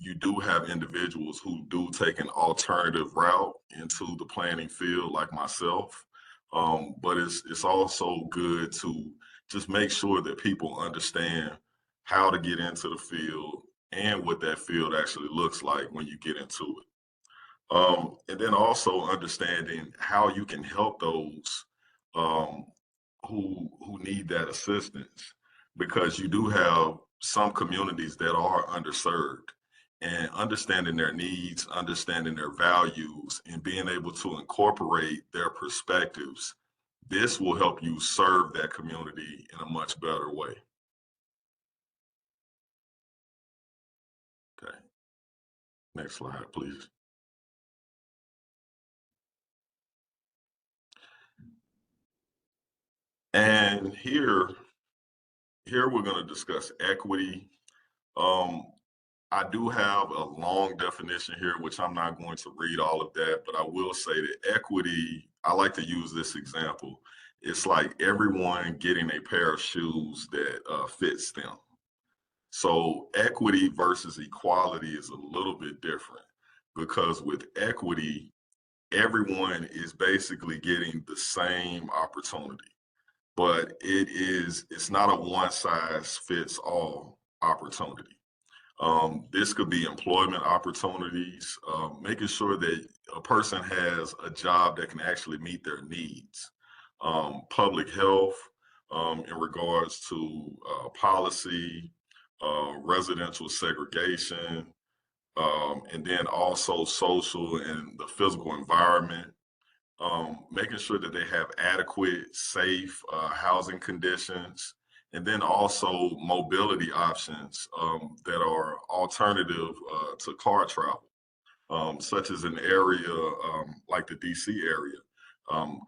you do have individuals who do take an alternative route into the planning field, like myself. But it's also good to just make sure that people understand how to get into the field and what that field actually looks like when you get into it. And then also understanding how you can help those um, who need that assistance, because you do have some communities that are underserved, and understanding their needs, understanding their values, and being able to incorporate their perspectives. This will help you serve that community in a much better way. Okay, next slide, please. And here we're going to discuss equity. Um, I do have a long definition here, which I'm not going to read all of that, but I will say that equity, I like to use this example. It's like everyone getting a pair of shoes that fits them. So equity versus equality is a little bit different, because with equity, everyone is basically getting the same opportunity, but it's not a one size fits all opportunity. This could be employment opportunities, making sure that a person has a job that can actually meet their needs. Public health, in regards to policy, residential segregation, and then also social and the physical environment. Making sure that they have adequate, safe housing conditions, and then also mobility options that are alternative to car travel, such as an area like the DC area.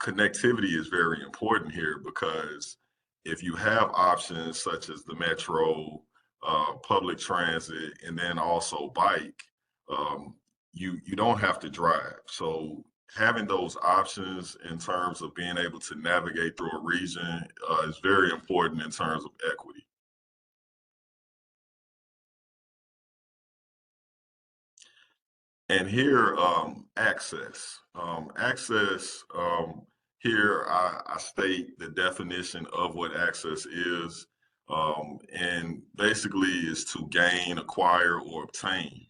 Connectivity is very important here, because if you have options such as the metro, public transit, and then also bike, you don't have to drive. So having those options in terms of being able to navigate through a region is very important in terms of equity. And here, access. Here I state the definition of what access is, and basically is to gain, acquire, or obtain.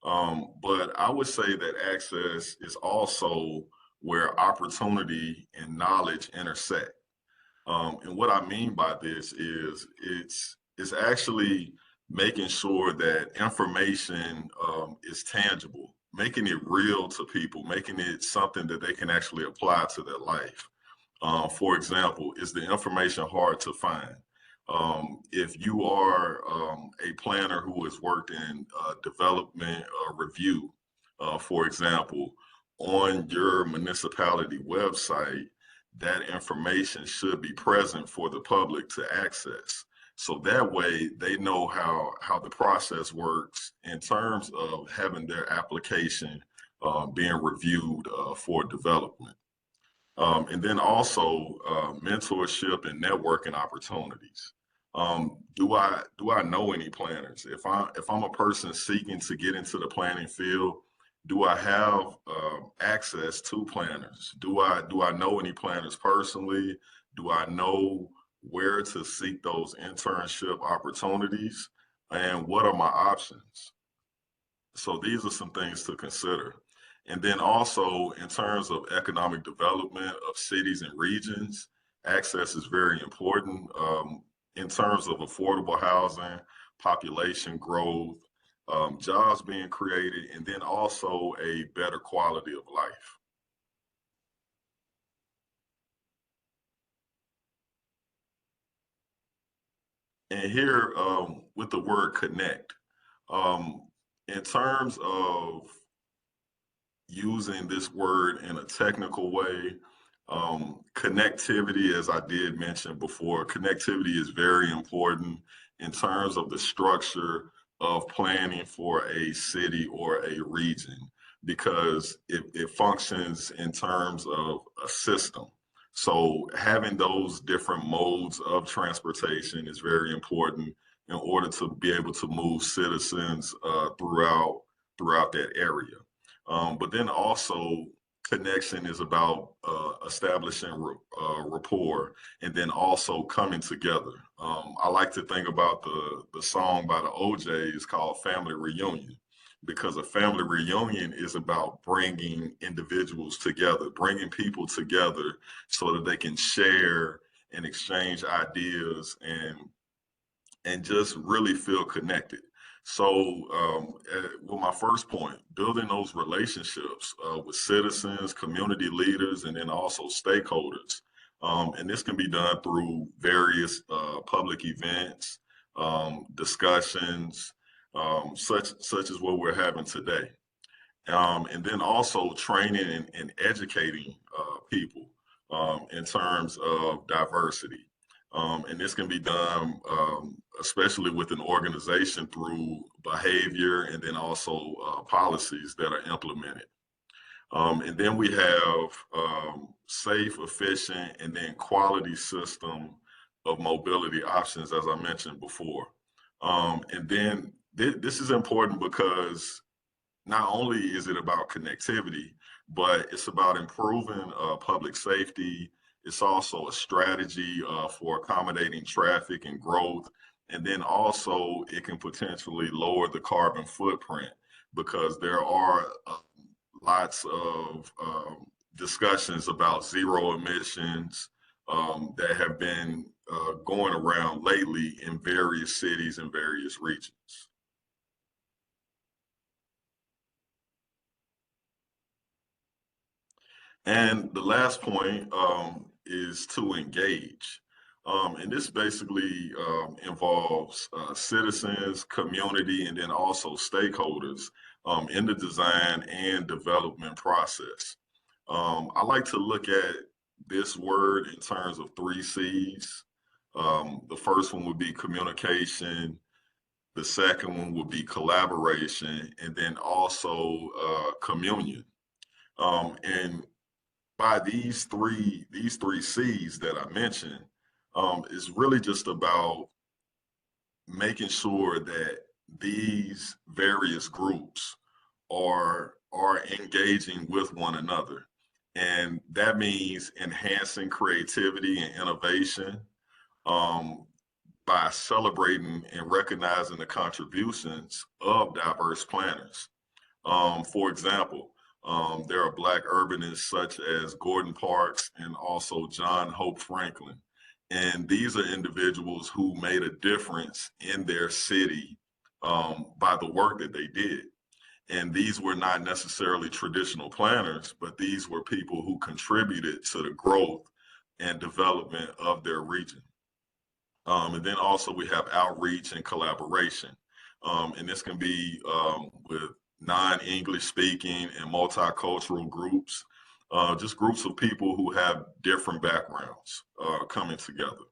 But I would say that access is also where opportunity and knowledge intersect. And what I mean by this is it's actually making sure that information is tangible, making it real to people, making it something that they can actually apply to their life. For example, is the information hard to find? If you are a planner who has worked in development review, for example, on your municipality website, that information should be present for the public to access. So that way they know how the process works in terms of having their application being reviewed for development. And then also mentorship and networking opportunities. Do I know any planners? If I'm a person seeking to get into the planning field, do I have access to planners? Do I know any planners personally? Do I know where to seek those internship opportunities? And what are my options? So these are some things to consider. And then also in terms of economic development of cities and regions, access is very important in terms of affordable housing, population growth, jobs being created, and then also a better quality of life. And here with the word connect, um, in terms of using this word in a technical way, connectivity, as I did mention before, connectivity is very important in terms of the structure of planning for a city or a region, because it functions in terms of a system. So having those different modes of transportation is very important in order to be able to move citizens throughout that area. But then also connection is about establishing rapport and then also coming together. I like to think about the song by the OJs called Family Reunion, because a family reunion is about bringing individuals together, bringing people together so that they can share and exchange ideas and just really feel connected. So, with my first point, building those relationships with citizens, community leaders, and then also stakeholders. And this can be done through various public events, discussions, such as what we're having today. And then also training and educating people in terms of diversity. And this can be done, especially with an organization, through behavior and then also policies that are implemented. And then we have safe, efficient, and then quality system of mobility options, as I mentioned before. And then this is important because not only is it about connectivity, but it's about improving public safety. It's also a strategy for accommodating traffic and growth. And then also it can potentially lower the carbon footprint, because there are lots of discussions about zero emissions that have been going around lately in various cities and various regions. And the last point is to engage. And this basically involves citizens, community, and then also stakeholders in the design and development process. I like to look at this word in terms of three C's. The first one would be communication. The second one would be collaboration, and then also communion. And by these three C's that I mentioned, is really just about making sure that these various groups are engaging with one another. And that means enhancing creativity and innovation um, by celebrating and recognizing the contributions of diverse planners. For example, there are Black urbanists such as Gordon Parks and also John Hope Franklin. And these are individuals who made a difference in their city by the work that they did. And these were not necessarily traditional planners, but these were people who contributed to the growth and development of their region. And then also we have outreach and collaboration. And this can be with non-English speaking and multicultural groups, just groups of people who have different backgrounds coming together.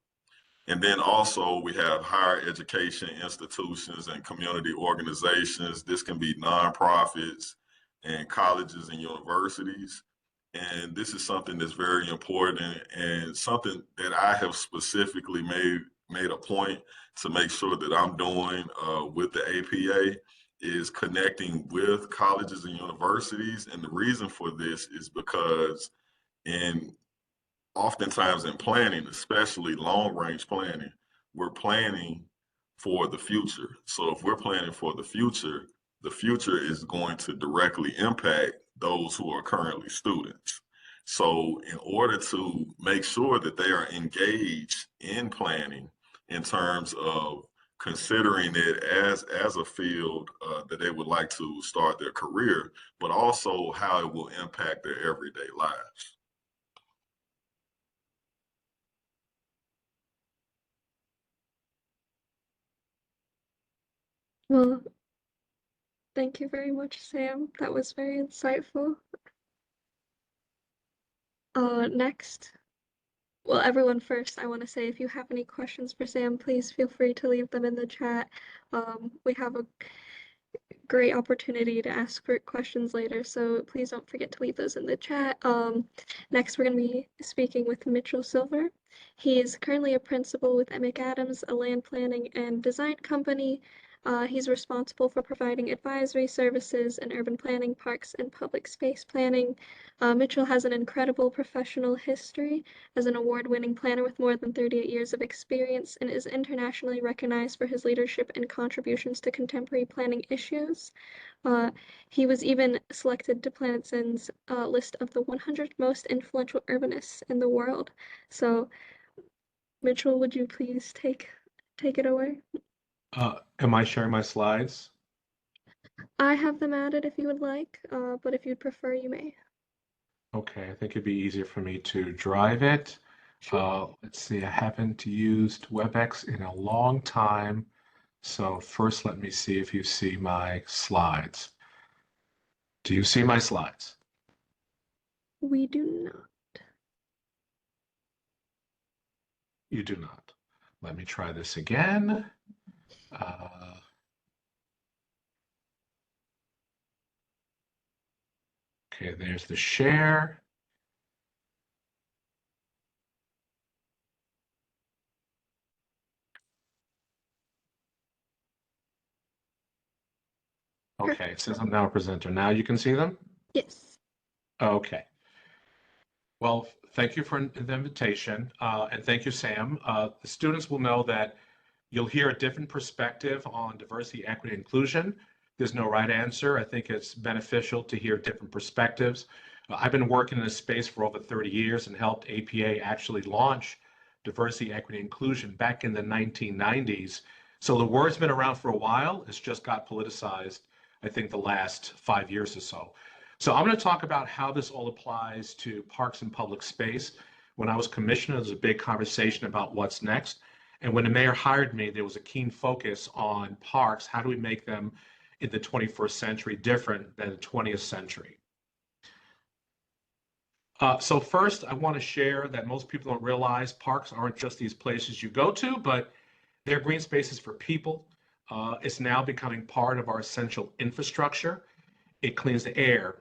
And then also we have higher education institutions and community organizations. This can be nonprofits and colleges and universities. And this is something that's very important and something that I have specifically made a point to make sure that I'm doing with the APA is connecting with colleges and universities. And the reason for this is because in oftentimes in planning, especially long range planning, we're planning for the future. So if we're planning for the future is going to directly impact those who are currently students. So in order to make sure that they are engaged in planning in terms of considering it as a field that they would like to start their career, but also how it will impact their everyday lives. Well, thank you very much, Sam. That was very insightful. Next, well, everyone first, I want to say if you have any questions for Sam, please feel free to leave them in the chat. We have a great opportunity to ask for questions later, so please don't forget to leave those in the chat. Next, we're going to be speaking with Mitchell Silver. He is currently a principal with McAdams, a land planning and design company. He's responsible for providing advisory services in urban planning, parks, and public space planning. Mitchell has an incredible professional history as an award-winning planner with more than 38 years of experience and is internationally recognized for his leadership and contributions to contemporary planning issues. Uh, he was even selected to Planet Zen's list of the 100 most influential urbanists in the world. So Mitchell, would you please take it away? Am I sharing my slides? I have them added if you would like, but if you'd prefer, you may. Okay, I think it'd be easier for me to drive it. Sure. Let's see, I haven't used WebEx in a long time. So first, let me see if you see my slides. Do you see my slides? We do not. You do not. Let me try this again. Uh, okay, there's the share. Okay, it says I'm now a presenter. Now you can see them? Yes. Okay. Well, thank you for the invitation, and thank you, Sam. The students will know that you'll hear a different perspective on diversity, equity, inclusion. There's no right answer. I think it's beneficial to hear different perspectives. I've been working in this space for over 30 years and helped APA actually launch diversity, equity, inclusion back in the 1990s. So the word's been around for a while. It's just got politicized, I think, the last 5 years or so. So I'm going to talk about how this all applies to parks and public space. When I was commissioner, there was a big conversation about what's next. And when the mayor hired me, there was a keen focus on parks. How do we make them in the 21st century different than the 20th century? So first, I want to share that most people don't realize parks aren't just these places you go to, but they're green spaces for people. It's now becoming part of our essential infrastructure. It cleans the air,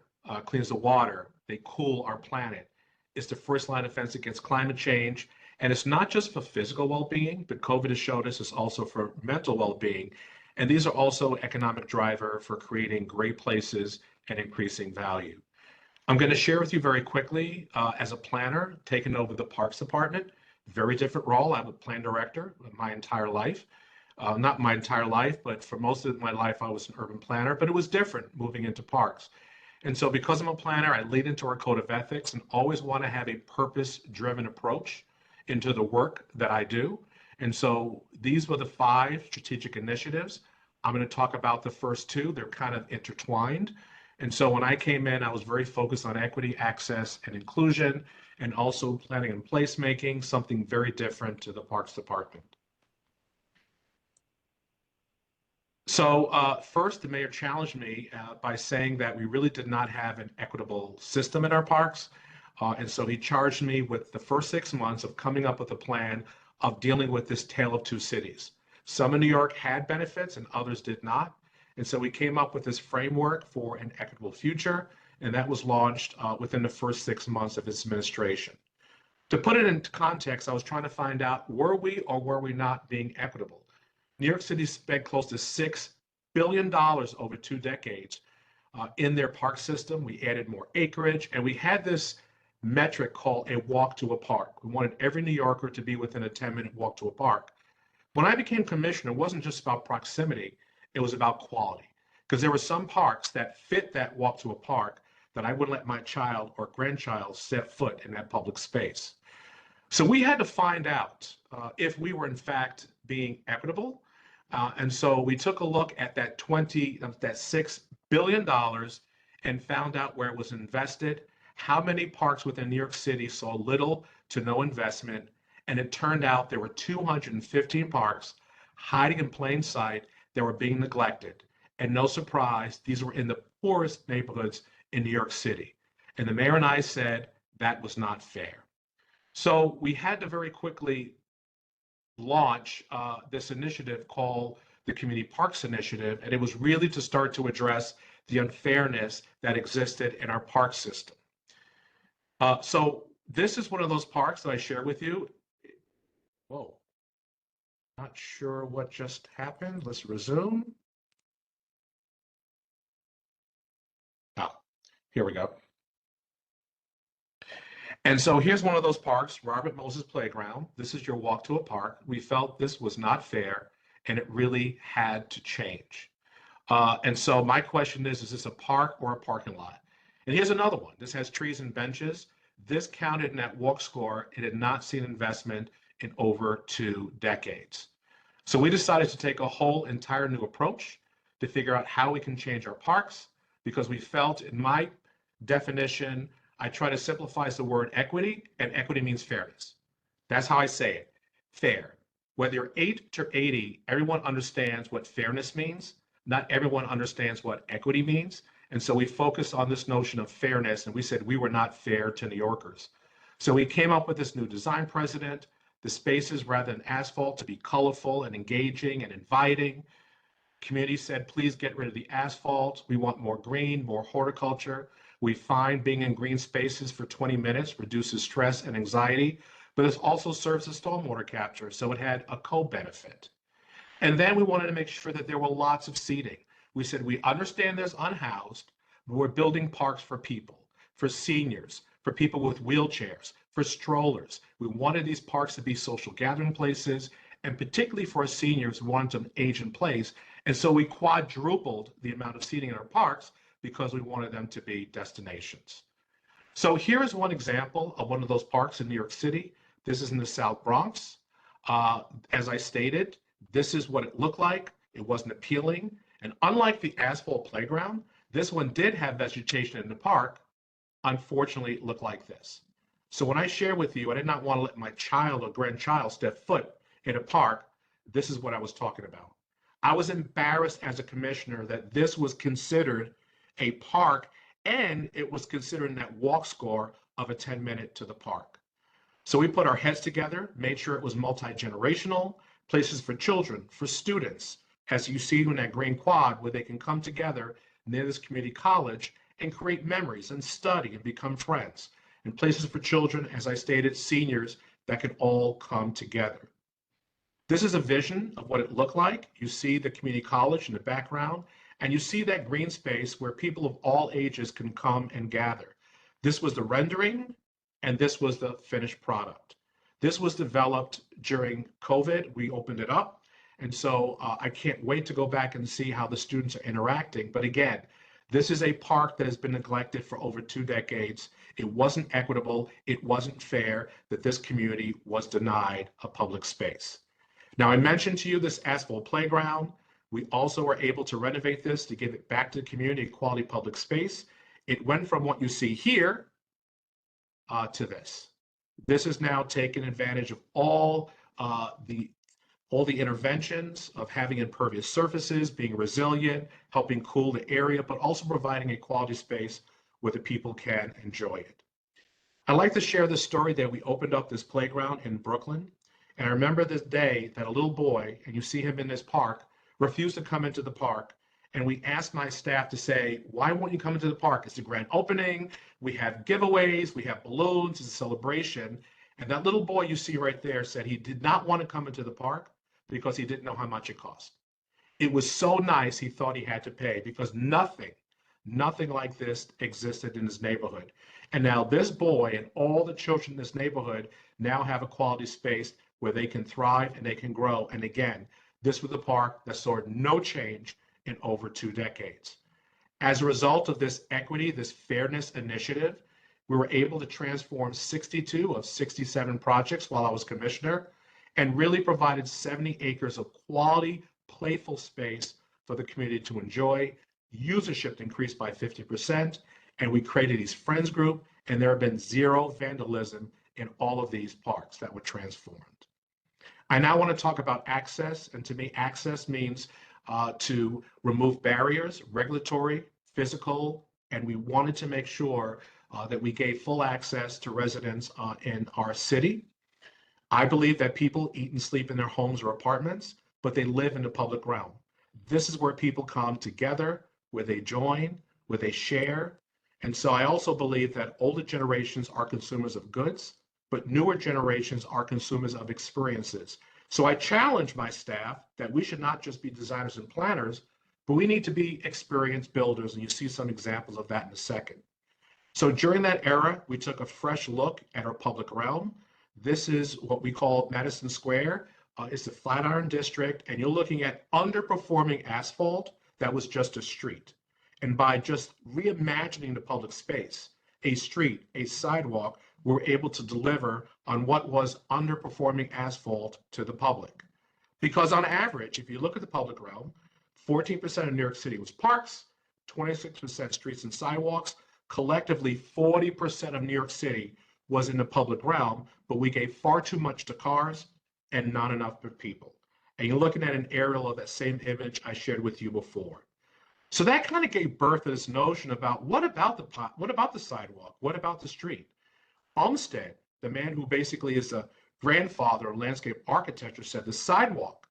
cleans the water. They cool our planet. It's the first line of defense against climate change. And it's not just for physical well-being, but COVID has showed us it's also for mental well-being. And these are also economic driver for creating great places and increasing value. I'm going to share with you very quickly, as a planner, taking over the Parks Department, very different role. I'm a plan director my entire life. Not my entire life, but for most of my life, I was an urban planner, but it was different moving into parks. And so because I'm a planner, I lead into our code of ethics and always want to have a purpose-driven approach into the work that I do. And so these were the 5 strategic initiatives. I'm going to talk about the first 2. They're kind of intertwined. And so when I came in, I was very focused on equity, access, and inclusion, and also planning and placemaking, something very different to the Parks Department. So first, the mayor challenged me by saying that we really did not have an equitable system in our parks. And so he charged me with the first 6 months of coming up with a plan of dealing with this tale of 2 cities. Some in New York had benefits and others did not. And so we came up with this framework for an equitable future, and that was launched within the first 6 months of his administration. To put it into context, I was trying to find out, were we or were we not being equitable? New York City spent close to $6 billion over 2 decades in their park system. We added more acreage, and we had this metric called a walk to a park. We wanted every New Yorker to be within a 10-minute walk to a park. When I became commissioner, it wasn't just about proximity, it was about quality. Because there were some parks that fit that walk to a park that I wouldn't let my child or grandchild set foot in that public space. So we had to find out if we were in fact being equitable. And so we took a look at that $6 billion and found out where it was invested, how many parks within New York City saw little to no investment. And it turned out there were 215 parks hiding in plain sight that were being neglected. And no surprise, these were in the poorest neighborhoods in New York City. And the mayor and I said that was not fair. So we had to very quickly launch this initiative called the Community Parks Initiative, and it was really to start to address the unfairness that existed in our park system. So this is one of those parks that I shared with you. Whoa, not sure what just happened. Let's resume. Ah, here we go. And so here's one of those parks, Robert Moses Playground. This is your walk to a park. We felt this was not fair and it really had to change. And so my question is this a park or a parking lot? And here's another one. This has trees and benches. This counted in that walk score. It had not seen investment in over 2 decades. So we decided to take a whole entire new approach to figure out how we can change our parks, because we felt, in my definition, I try to simplify the word equity, and equity means fairness. That's how I say it, fair. Whether you're 8 to 80, everyone understands what fairness means. Not everyone understands what equity means. And so we focused on this notion of fairness, and we said we were not fair to New Yorkers. So we came up with this new design precedent, the spaces, rather than asphalt, to be colorful and engaging and inviting. Community said, please get rid of the asphalt. We want more green, more horticulture. We find being in green spaces for 20 minutes reduces stress and anxiety, but it also serves as stormwater capture, so it had a co-benefit. And then we wanted to make sure that there were lots of seating. We said, we understand there's unhoused, but we're building parks for people, for seniors, for people with wheelchairs, for strollers. We wanted these parks to be social gathering places, and particularly for our seniors, we wanted them age in place. And so we quadrupled the amount of seating in our parks because we wanted them to be destinations. So here is one example of one of those parks in New York City. This is in the South Bronx. As I stated, this is what it looked like. It wasn't appealing. And unlike the asphalt playground, this one did have vegetation in the park. Unfortunately, it looked like this. So when I share with you, I did not want to let my child or grandchild step foot in a park. This is what I was talking about. I was embarrassed as a commissioner that this was considered a park, and it was considered in that walk score of a 10-minute to the park. So we put our heads together, made sure it was multi-generational, places for children, for students, as you see in that green quad, where they can come together near this community college and create memories and study and become friends. And places for children, as I stated, seniors that could all come together. This is a vision of what it looked like. You see the community college in the background, and you see that green space where people of all ages can come and gather. This was the rendering, and this was the finished product. This was developed during COVID. We opened it up. And so I can't wait to go back and see how the students are interacting. But again, this is a park that has been neglected for over 2 decades. It wasn't equitable. It wasn't fair that this community was denied a public space. Now, I mentioned to you this asphalt playground. We also were able to renovate this to give it back to the community, quality public space. It went from what you see here to this. This is now taking advantage of all the interventions of having impervious surfaces, being resilient, helping cool the area, but also providing a quality space where the people can enjoy it. I'd like to share this story that we opened up this playground in Brooklyn. And I remember this day that a little boy, and you see him in this park, refused to come into the park. And we asked my staff to say, why won't you come into the park? It's a grand opening. We have giveaways. We have balloons. It's a celebration. And that little boy you see right there said he did not want to come into the park because he didn't know how much it cost. It was so nice he thought he had to pay, because nothing like this existed in his neighborhood. And now this boy and all the children in this neighborhood now have a quality space where they can thrive and they can grow. And again, this was a park that saw no change in over 2 decades. As a result of this equity, this fairness initiative, we were able to transform 62 of 67 projects while I was commissioner, and really provided 70 acres of quality, playful space for the community to enjoy. Usership increased by 50%, and we created these friends group, and there have been 0 vandalism in all of these parks that were transformed. I now want to talk about access, and to me, access means to remove barriers, regulatory, physical, and we wanted to make sure that we gave full access to residents in our city. I believe that people eat and sleep in their homes or apartments, but they live in the public realm. This is where people come together, where they join, where they share. And so I also believe that older generations are consumers of goods, but newer generations are consumers of experiences. So I challenge my staff that we should not just be designers and planners, but we need to be experienced builders, and you see some examples of that in a second. So during that era, we took a fresh look at our public realm. This is what we call Madison Square. It's the Flatiron District, and you're looking at underperforming asphalt that was just a street. And by just reimagining the public space, a street, a sidewalk, we're able to deliver on what was underperforming asphalt to the public. Because on average, if you look at the public realm, 14% of New York City was parks, 26% streets and sidewalks. Collectively, 40% of New York City was in the public realm, but we gave far too much to cars and not enough for people. And you're looking at an aerial of that same image I shared with you before. So that kind of gave birth to this notion about what about the sidewalk? What about the street? Olmsted, the man who basically is the grandfather of landscape architecture, said the sidewalk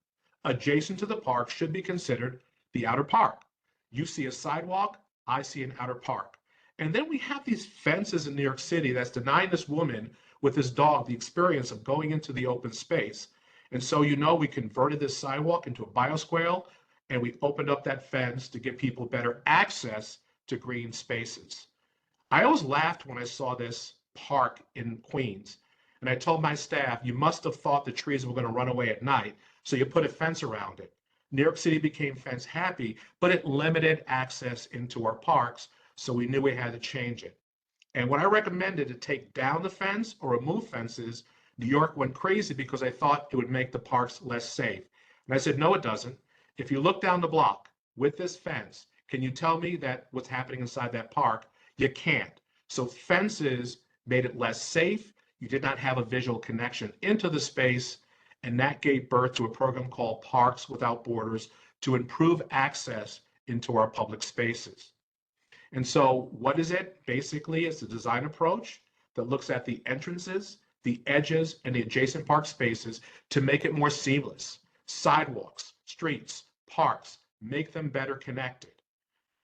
adjacent to the park should be considered the outer park. You see a sidewalk, I see an outer park. And then we have these fences in New York City that's denying this woman with this dog the experience of going into the open space. And so, we converted this sidewalk into a biosquare, and we opened up that fence to give people better access to green spaces. I always laughed when I saw this park in Queens. And I told my staff, you must have thought the trees were going to run away at night, so you put a fence around it. New York City became fence happy, but it limited access into our parks, so we knew we had to change it. And when I recommended to take down the fence or remove fences, New York went crazy because I thought it would make the parks less safe. And I said, no, it doesn't. If you look down the block with this fence, can you tell me that what's happening inside that park? You can't. So fences made it less safe. You did not have a visual connection into the space, and that gave birth to a program called Parks Without Borders to improve access into our public spaces. And so what is it? Basically, it's a design approach that looks at the entrances, the edges, and the adjacent park spaces to make it more seamless. Sidewalks, streets, parks, make them better connected.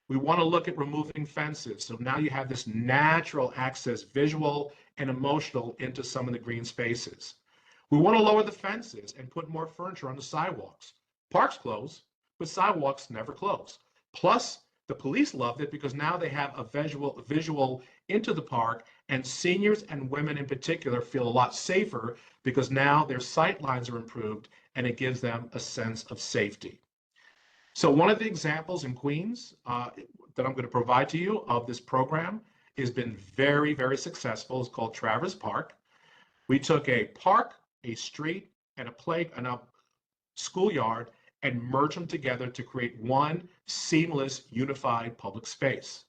We want to look at removing fences. So now you have this natural access, visual and emotional, into some of the green spaces. We want to lower the fences and put more furniture on the sidewalks. Parks close, but sidewalks never close. Plus, the police loved it because now they have a visual into the park, and seniors and women in particular feel a lot safer because now their sight lines are improved and it gives them a sense of safety. So one of the examples in Queens that I'm going to provide to you of this program has been very, very successful. It's called Travers Park. We took a park, a street, and a schoolyard and merged them together to create one seamless, unified public space.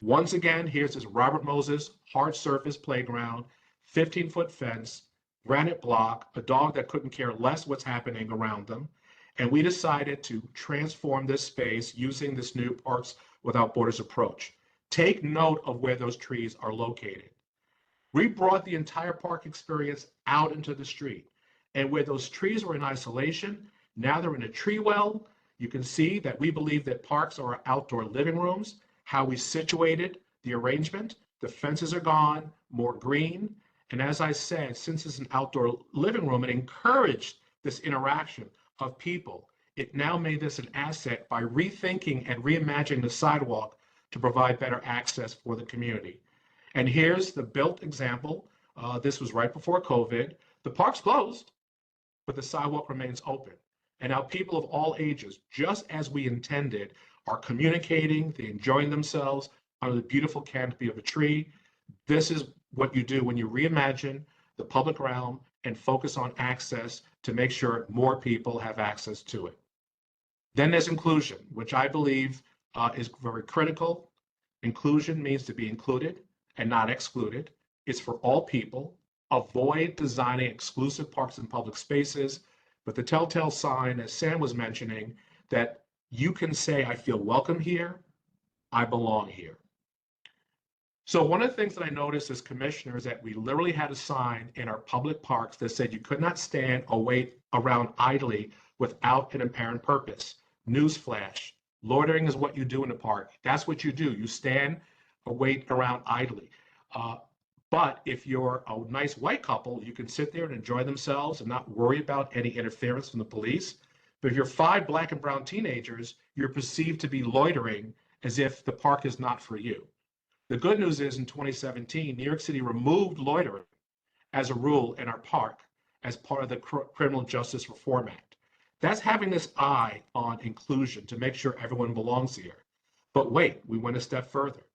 Once again, here's this Robert Moses hard surface playground, 15-foot fence, granite block, a dog that couldn't care less what's happening around them. And we decided to transform this space using this new Parks Without Borders approach. Take note of where those trees are located. We brought the entire park experience out into the street. And where those trees were in isolation, now they're in a tree well. You can see that we believe that parks are outdoor living rooms, how we situated the arrangement. The fences are gone, more green. And as I said, since it's an outdoor living room, it encouraged this interaction of people. It now made this an asset by rethinking and reimagining the sidewalk to provide better access for the community. And here's the built example. This was right before COVID. The park's closed, but the sidewalk remains open. And now people of all ages, just as we intended, are communicating, they're enjoying themselves under the beautiful canopy of a tree. This is what you do when you reimagine the public realm and focus on access to make sure more people have access to it. Then there's inclusion, which I believe is very critical. Inclusion means to be included and not excluded. It's for all people. Avoid designing exclusive parks and public spaces. But the telltale sign, as Sam was mentioning, that you can say, I feel welcome here, I belong here. So one of the things that I noticed as commissioner is that we literally had a sign in our public parks that said you could not stand or wait around idly without an apparent purpose. Newsflash, loitering is what you do in the park. That's what you do. You stand or wait around idly. But if you're a nice white couple, you can sit there and enjoy themselves and not worry about any interference from the police. But if you're 5 black and brown teenagers, you're perceived to be loitering as if the park is not for you. The good news is in 2017, New York City removed loitering as a rule in our park as part of the Criminal Justice Reform Act. That's having this eye on inclusion to make sure everyone belongs here. But wait, we went a step further.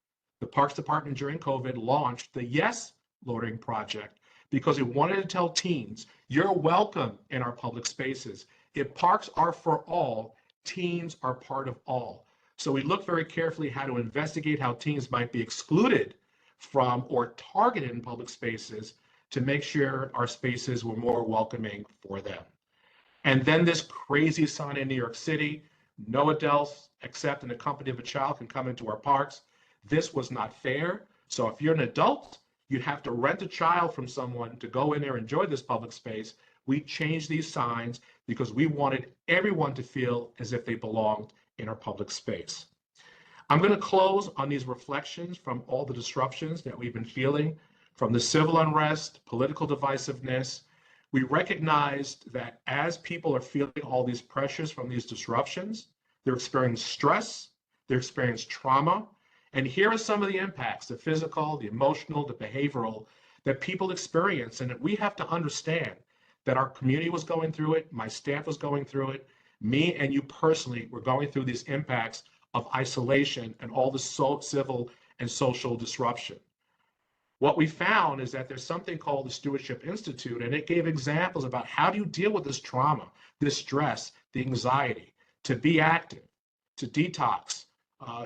The Parks Department during COVID launched the Yes Loitering Project because we wanted to tell teens, you're welcome in our public spaces. If parks are for all, teens are part of all. So we looked very carefully how to investigate how teens might be excluded from or targeted in public spaces to make sure our spaces were more welcoming for them. And then this crazy sign in New York City, no adults except in the company of a child can come into our parks. This was not fair. So if you're an adult, you'd have to rent a child from someone to go in there and enjoy this public space. We changed these signs because we wanted everyone to feel as if they belonged in our public space. I'm going to close on these reflections from all the disruptions that we've been feeling, from the civil unrest, political divisiveness. We recognized that as people are feeling all these pressures from these disruptions, they're experiencing stress, they're experiencing trauma. And here are some of the impacts, the physical, the emotional, the behavioral, that people experience. And we have to understand that our community was going through it, my staff was going through it, me and you personally were going through these impacts of isolation and all the civil and social disruption. What we found is that there's something called the Stewardship Institute, and it gave examples about how do you deal with this trauma, this stress, the anxiety, to be active, to detox,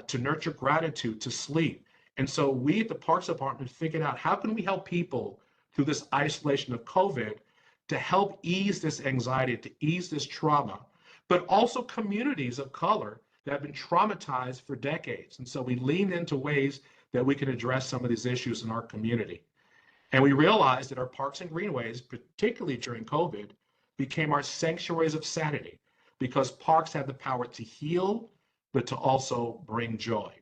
to nurture gratitude, to sleep. And so we at the Parks Department figured out how can we help people through this isolation of COVID to help ease this anxiety, to ease this trauma, but also communities of color that have been traumatized for decades. And so we leaned into ways that we can address some of these issues in our community. And we realized that our parks and greenways, particularly during COVID, became our sanctuaries of sanity because parks have the power to heal, but to also bring joy.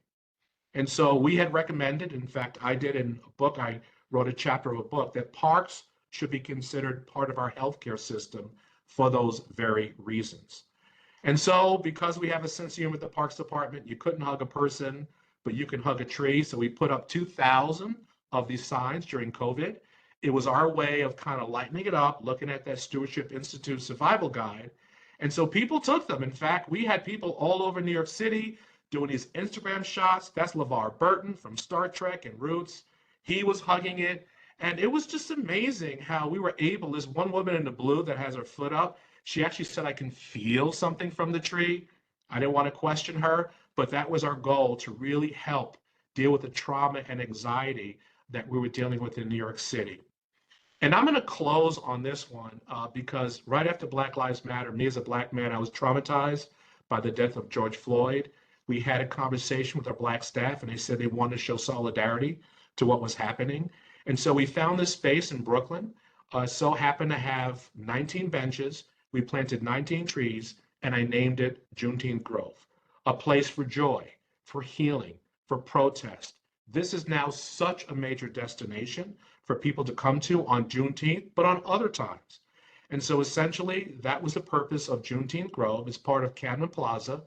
And so we had recommended, in fact, I did in a book, I wrote a chapter of a book, that parks should be considered part of our healthcare system for those very reasons. And so because we have a sense of humor at the Parks Department, you couldn't hug a person, but you can hug a tree. So we put up 2,000 of these signs during COVID. It was our way of kind of lightening it up, looking at that Stewardship Institute survival guide. And so people took them. In fact, we had people all over New York City doing these Instagram shots. That's LeVar Burton from Star Trek and Roots. He was hugging it. And it was just amazing how we were able, this one woman in the blue that has her foot up, she actually said, I can feel something from the tree. I didn't want to question her, but that was our goal, to really help deal with the trauma and anxiety that we were dealing with in New York City. And I'm going to close on this one because right after Black Lives Matter, me as a Black man, I was traumatized by the death of George Floyd. We had a conversation with our Black staff, and they said they wanted to show solidarity to what was happening. And so we found this space in Brooklyn, so happened to have 19 benches. We planted 19 trees, and I named it Juneteenth Grove, a place for joy, for healing, for protest. This is now such a major destination for people to come to on Juneteenth, but on other times. And so essentially, that was the purpose of Juneteenth Grove. It's part of Camden Plaza.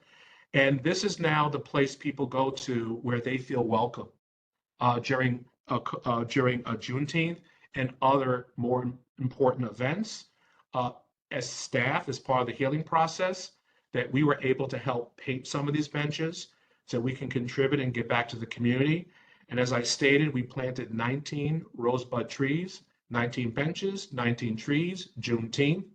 And this is now the place people go to where they feel welcome during Juneteenth and other more important events. As staff, as part of the healing process, that we were able to help paint some of these benches so we can contribute and give back to the community. And as I stated, we planted 19 rosebud trees, 19 benches, 19 trees, Juneteenth.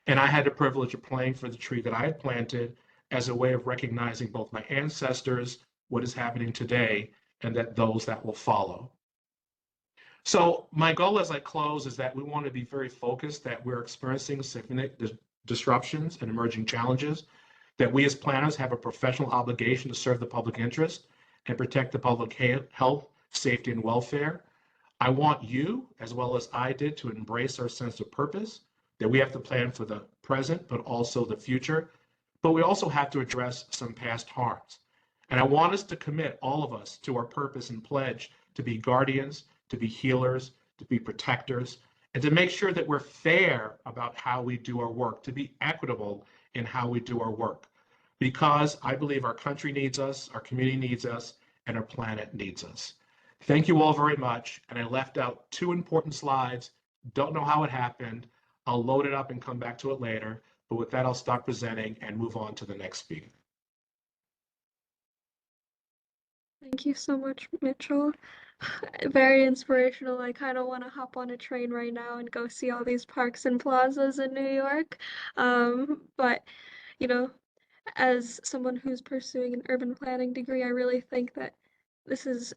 And I had the privilege of playing for the tree that I had planted as a way of recognizing both my ancestors, what is happening today, and that those that will follow. So my goal as I close is that we want to be very focused that we're experiencing significant disruptions and emerging challenges, that we as planners have a professional obligation to serve the public interest and protect the public health, safety, and welfare. I want you, as well as I did, to embrace our sense of purpose, that we have to plan for the present, but also the future. But we also have to address some past harms. And I want us to commit, all of us, to our purpose and pledge to be guardians, to be healers, to be protectors, and to make sure that we're fair about how we do our work, to be equitable in how we do our work. Because I believe our country needs us, our community needs us, and our planet needs us. Thank you all very much. And I left out 2 important slides. Don't know how it happened. I'll load it up and come back to it later. But with that, I'll stop presenting and move on to the next speaker. Thank you so much, Mitchell. Very inspirational. I kind of want to hop on a train right now and go see all these parks and plazas in New York. But, you know, as someone who's pursuing an urban planning degree, I really think that this is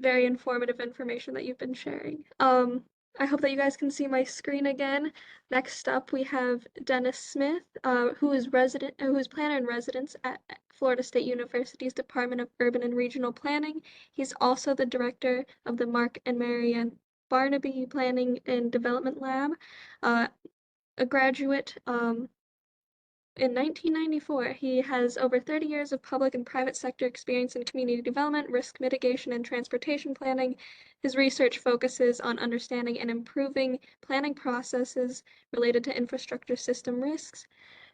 very informative information that you've been sharing. I hope that you guys can see my screen again. Next up, we have Dennis Smith, who is planner in residence at Florida State University's Department of Urban and Regional Planning. He's also the director of the Mark and Marianne Barnaby Planning and Development Lab, a graduate in 1994. He has over 30 years of public and private sector experience in community development, risk mitigation, and transportation planning. His research focuses on understanding and improving planning processes related to infrastructure system risks,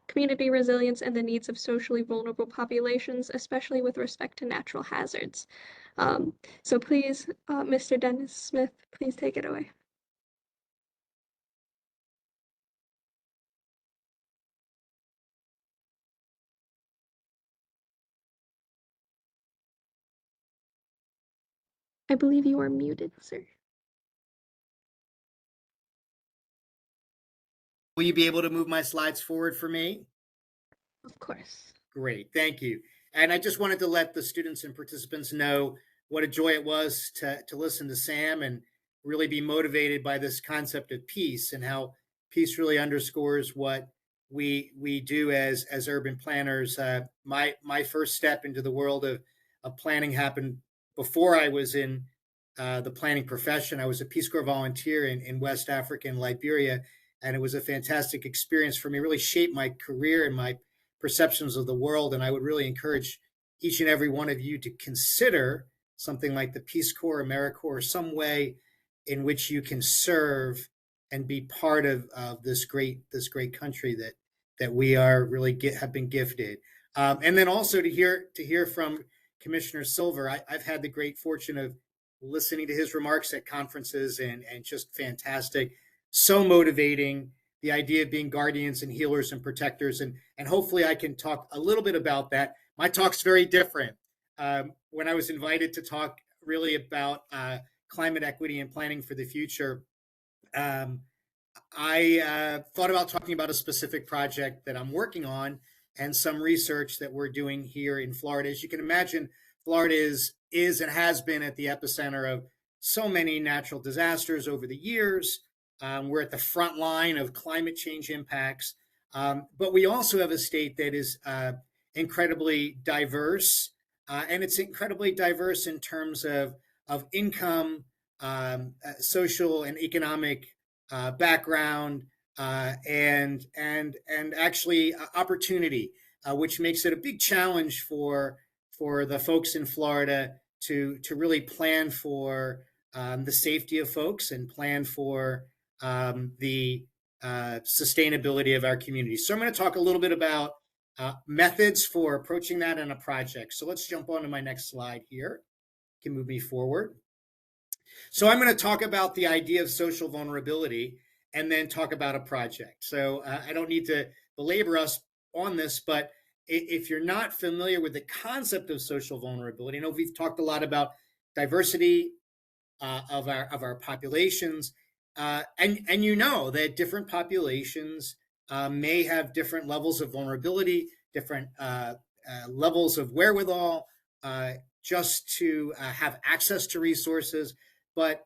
community resilience, and the needs of socially vulnerable populations, especially with respect to natural hazards. So please, Mr. Dennis Smith, please take it away. I believe you are muted, sir. Will you be able to move my slides forward for me? Of course. Great, thank you. And I just wanted to let the students and participants know what a joy it was to listen to Sam and really be motivated by this concept of peace and how peace really underscores what we do as urban planners. My first step into the world of planning happened before I was in the planning profession. I was a Peace Corps volunteer in West Africa and Liberia, and it was a fantastic experience for me. It really shaped my career and my perceptions of the world. And I would really encourage each and every one of you to consider something like the Peace Corps, AmeriCorps, or some way in which you can serve and be part of this great country that we are really have been gifted. And then also to hear from Commissioner Silver. I've had the great fortune of listening to his remarks at conferences and just fantastic, so motivating. The idea of being guardians and healers and protectors, and hopefully I can talk a little bit about that. My talk's very different. When I was invited to talk really about climate equity and planning for the future, I thought about talking about a specific project that I'm working on and some research that we're doing here in Florida. As you can imagine, Florida is and has been at the epicenter of so many natural disasters over the years. We're at the front line of climate change impacts, but we also have a state that is incredibly diverse, and it's incredibly diverse in terms of income, social and economic background, and actually opportunity, which makes it a big challenge for the folks in Florida to really plan for the safety of folks and plan for the sustainability of our community. So I'm going to talk a little bit about methods for approaching that in a project. So let's jump on to my next slide here. You can move me forward. So I'm going to talk about the idea of social vulnerability and then talk about a project. So I don't need to belabor us on this, but if you're not familiar with the concept of social vulnerability, I know we've talked a lot about diversity of our populations, and you know that different populations may have different levels of vulnerability, different levels of wherewithal, just to have access to resources. But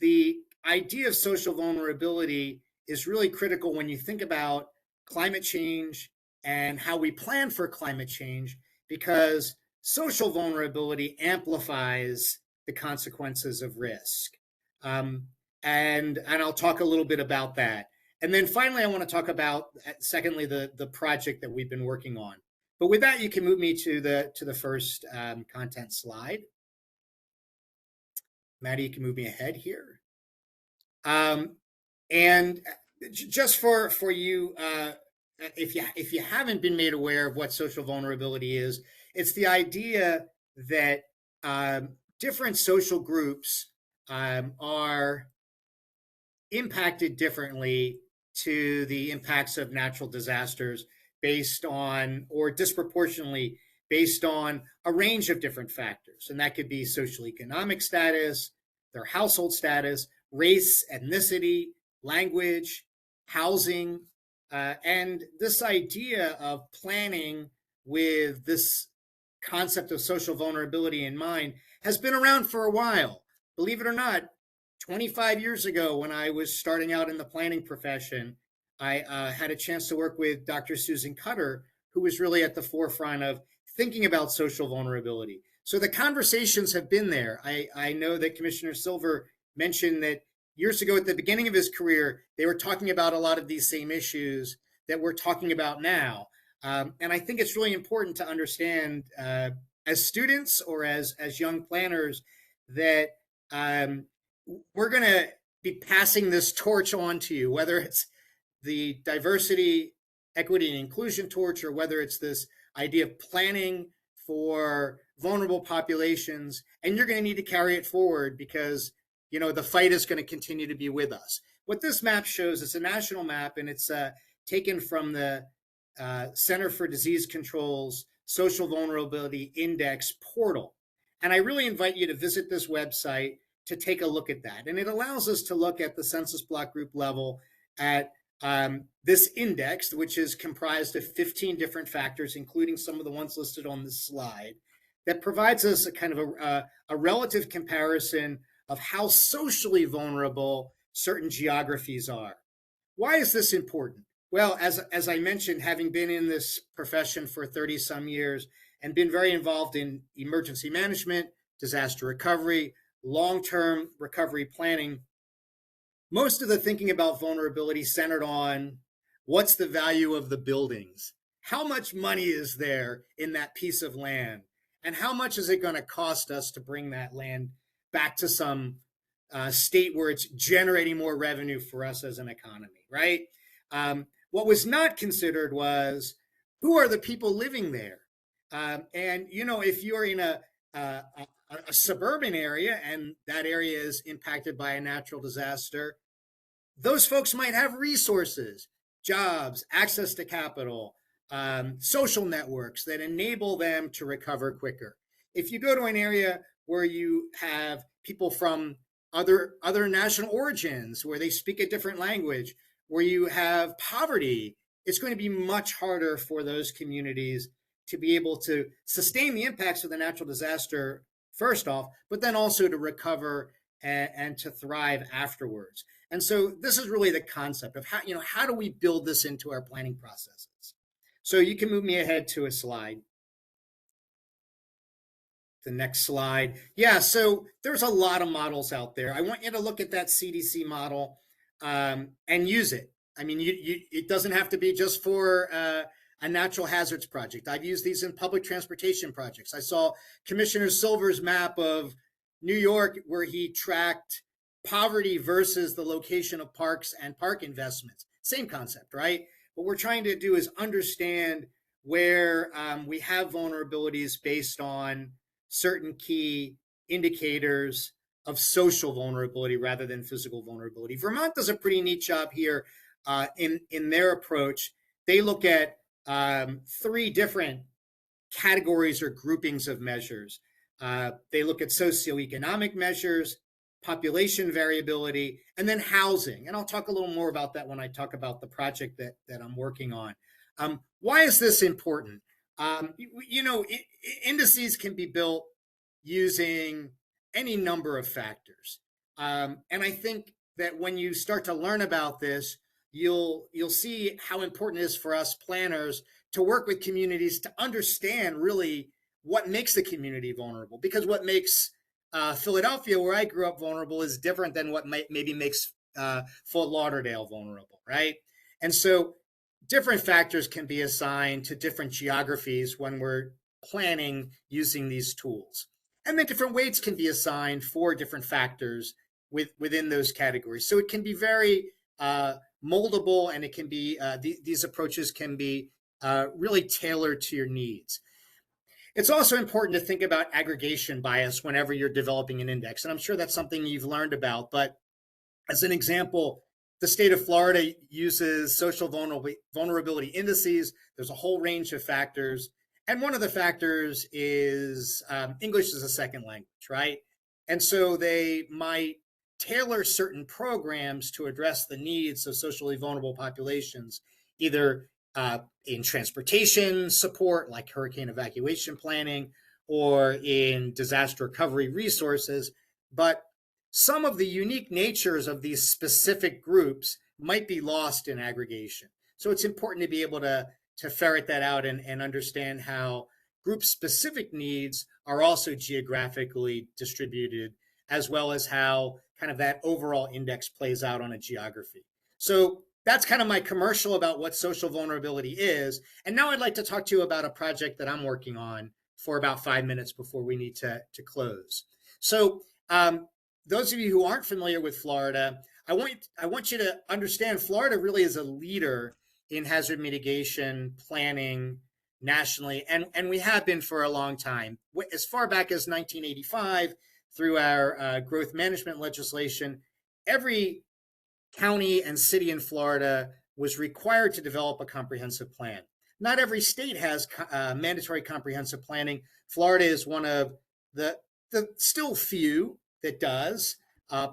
the idea of social vulnerability is really critical when you think about climate change and how we plan for climate change, because social vulnerability amplifies the consequences of risk. And I'll talk a little bit about that. And then finally, I want to talk about, secondly, the project that we've been working on. But with that, you can move me to the first content slide. Maddie, you can move me ahead here. And just for you, if you haven't been made aware of what social vulnerability is, it's the idea that different social groups are impacted differently to the impacts of natural disasters based on, or disproportionately based on, a range of different factors. And that could be social economic status, their household status, race, ethnicity, language, housing. And this idea of planning with this concept of social vulnerability in mind has been around for a while. Believe it or not, 25 years ago, when I was starting out in the planning profession, I had a chance to work with Dr. Susan Cutter, who was really at the forefront of thinking about social vulnerability. So the conversations have been there. I know that Commissioner Silver mentioned that years ago at the beginning of his career, they were talking about a lot of these same issues that we're talking about now. And I think it's really important to understand as students or as young planners that we're going to be passing this torch on to you, whether it's the diversity, equity, and inclusion torch, or whether it's this idea of planning for vulnerable populations. And you're going to need to carry it forward because, you know, the fight is going to continue to be with us. What this map shows is a national map, and it's taken from the Center for Disease Control's Social Vulnerability Index portal. And I really invite you to visit this website to take a look at that. And it allows us to look at the census block group level at this index, which is comprised of 15 different factors, including some of the ones listed on this slide, that provides us a kind of a relative comparison of how socially vulnerable certain geographies are. Why is this important? Well, as I mentioned, having been in this profession for 30 some years and been very involved in emergency management, disaster recovery, long-term recovery planning, most of the thinking about vulnerability centered on what's the value of the buildings? How much money is there in that piece of land? And how much is it going to cost us to bring that land back to some state where it's generating more revenue for us as an economy, right? What was not considered was who are the people living there? And, you know, if you're in a suburban area and that area is impacted by a natural disaster, those folks might have resources, jobs, access to capital, social networks that enable them to recover quicker. If you go to an area where you have people from other national origins, where they speak a different language, where you have poverty, it's going to be much harder for those communities to be able to sustain the impacts of the natural disaster, first off, but then also to recover and to thrive afterwards. And so this is really the concept of how do we build this into our planning processes? So you can move me ahead to a slide. The next slide. Yeah, so there's a lot of models out there. I want you to look at that CDC model and use it. I mean, it doesn't have to be just for a natural hazards project. I've used these in public transportation projects. I saw Commissioner Silver's map of New York where he tracked poverty versus the location of parks and park investments. Same concept, right? What we're trying to do is understand where we have vulnerabilities based on certain key indicators of social vulnerability rather than physical vulnerability. Vermont does a pretty neat job here in their approach. They look at 3 different categories or groupings of measures. They look at socioeconomic measures, population variability, and then housing. And I'll talk a little more about that when I talk about the project that I'm working on. Why is this important? Indices can be built using any number of factors. And I think that when you start to learn about this, you'll see how important it is for us planners to work with communities to understand really what makes the community vulnerable. Because what makes Philadelphia, where I grew up, vulnerable is different than what maybe makes Fort Lauderdale vulnerable, right? And so different factors can be assigned to different geographies when we're planning using these tools. And then different weights can be assigned for different factors within those categories. So it can be very moldable, and it can be these approaches can be really tailored to your needs. It's also important to think about aggregation bias whenever you're developing an index. And I'm sure that's something you've learned about. But as an example, the state of Florida uses social vulnerability indices. There's a whole range of factors. And one of the factors is English as a second language, right? And so they might tailor certain programs to address the needs of socially vulnerable populations, either in transportation support, like hurricane evacuation planning, or in disaster recovery resources. But some of the unique natures of these specific groups might be lost in aggregation. So it's important to be able to ferret that out and understand how group-specific needs are also geographically distributed, as well as how kind of that overall index plays out on a geography. So that's kind of my commercial about what social vulnerability is. And now I'd like to talk to you about a project that I'm working on for about 5 minutes before we need to close. So those of you who aren't familiar with Florida, I want you to understand Florida really is a leader in hazard mitigation planning nationally, and we have been for a long time. As far back as 1985, through our growth management legislation, every county and city in Florida was required to develop a comprehensive plan. Not every state has mandatory comprehensive planning. Florida is one of the still few that does.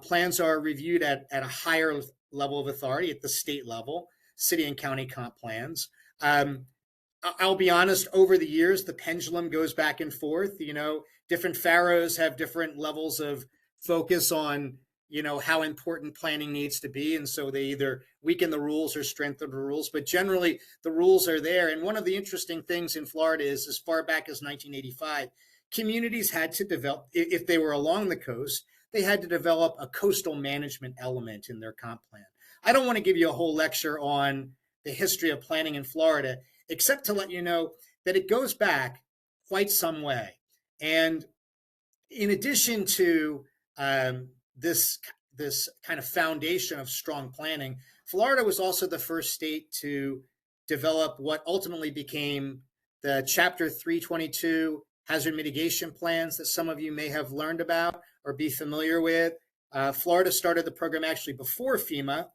Plans are reviewed at a higher level of authority at the state level, city and county comp plans. I'll be honest, over the years, the pendulum goes back and forth. You know, different pharaohs have different levels of focus on, you know, how important planning needs to be. And so they either weaken the rules or strengthen the rules. But generally, the rules are there. And one of the interesting things in Florida is, as far back as 1985, communities had to develop, if they were along the coast, they had to develop a coastal management element in their comp plan. I don't want to give you a whole lecture on the history of planning in Florida, except to let you know that it goes back quite some way. And in addition to this kind of foundation of strong planning, Florida was also the first state to develop what ultimately became the Chapter 322 hazard mitigation plans that some of you may have learned about or be familiar with. Florida started the program actually before FEMA,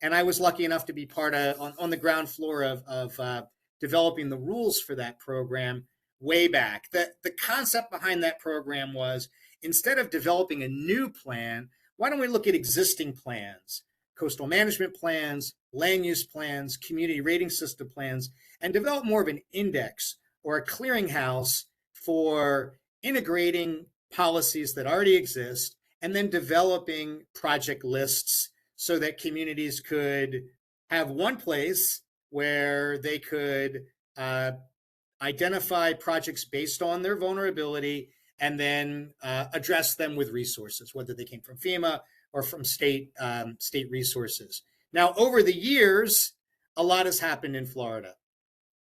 and I was lucky enough to be part of on the ground floor of developing the rules for that program way back. The concept behind that program was, instead of developing a new plan, why don't we look at existing plans, coastal management plans, land use plans, community rating system plans, and develop more of an index or a clearinghouse for integrating policies that already exist, and then developing project lists so that communities could have one place where they could identify projects based on their vulnerability and then address them with resources, whether they came from FEMA or from state resources. Now, over the years, a lot has happened in Florida.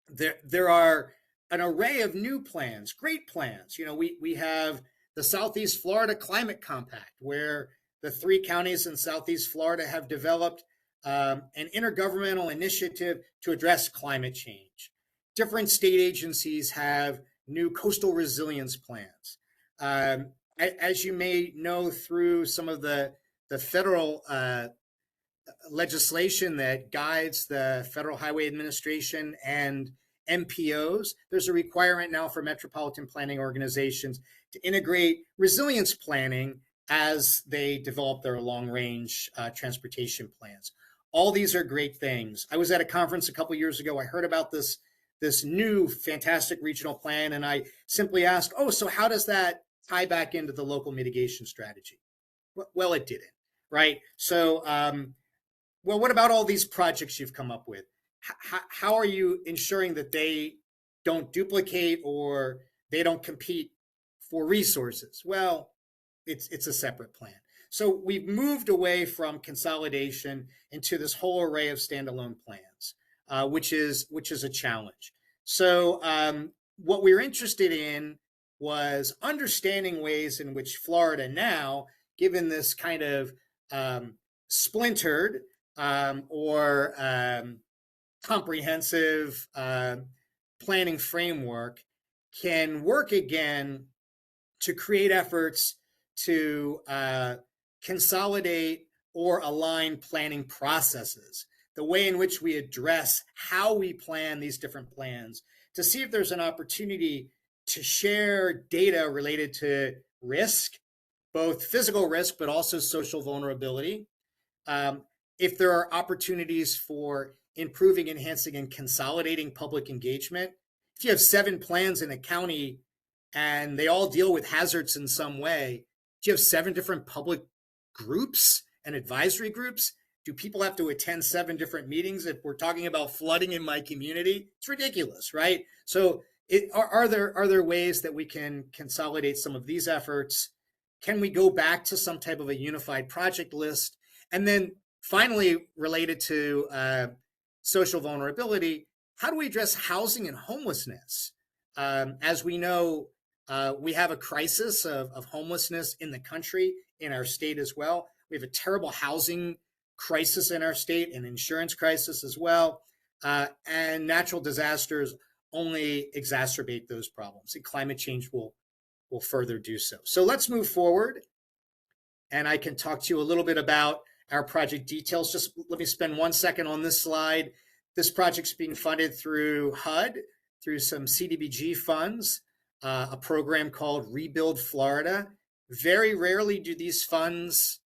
There are an array of new plans, great plans. You know, we have the Southeast Florida Climate Compact, where the 3 counties in Southeast Florida have developed an intergovernmental initiative to address climate change. Different state agencies have new coastal resilience plans. As you may know, through some of the federal legislation that guides the Federal Highway Administration and MPOs, there's a requirement now for metropolitan planning organizations to integrate resilience planning as they develop their long-range transportation plans. All these are great things. I was at a conference a couple of years ago. I heard about this new fantastic regional plan, and I simply asked, oh, so how does that tie back into the local mitigation strategy? Well, it didn't, right? So, well, what about all these projects you've come up with? How are you ensuring that they don't duplicate or they don't compete for resources? Well, it's a separate plan. So we've moved away from consolidation into this whole array of standalone plans, which is a challenge. So what we're interested in was understanding ways in which Florida now, given this kind of splintered or comprehensive planning framework, can work again to create efforts to consolidate or align planning processes, the way in which we address how we plan these different plans, to see if there's an opportunity to share data related to risk, both physical risk, but also social vulnerability. If there are opportunities for improving, enhancing, and consolidating public engagement. If you have 7 plans in a county and they all deal with hazards in some way, do you have 7 different public groups and advisory groups? Do people have to attend 7 different meetings if we're talking about flooding in my community? It's ridiculous, right? So are there ways that we can consolidate some of these efforts? Can we go back to some type of a unified project list? And then finally, related to social vulnerability, how do we address housing and homelessness? As we know, we have a crisis of homelessness in the country, in our state as well. We have a terrible housing crisis in our state, an insurance crisis as well. And natural disasters only exacerbate those problems, and climate change will further do so. So let's move forward, and I can talk to you a little bit about our project details. Just let me spend 1 second on this slide. This project's being funded through HUD, through some CDBG funds, a program called Rebuild Florida. Very rarely do these funds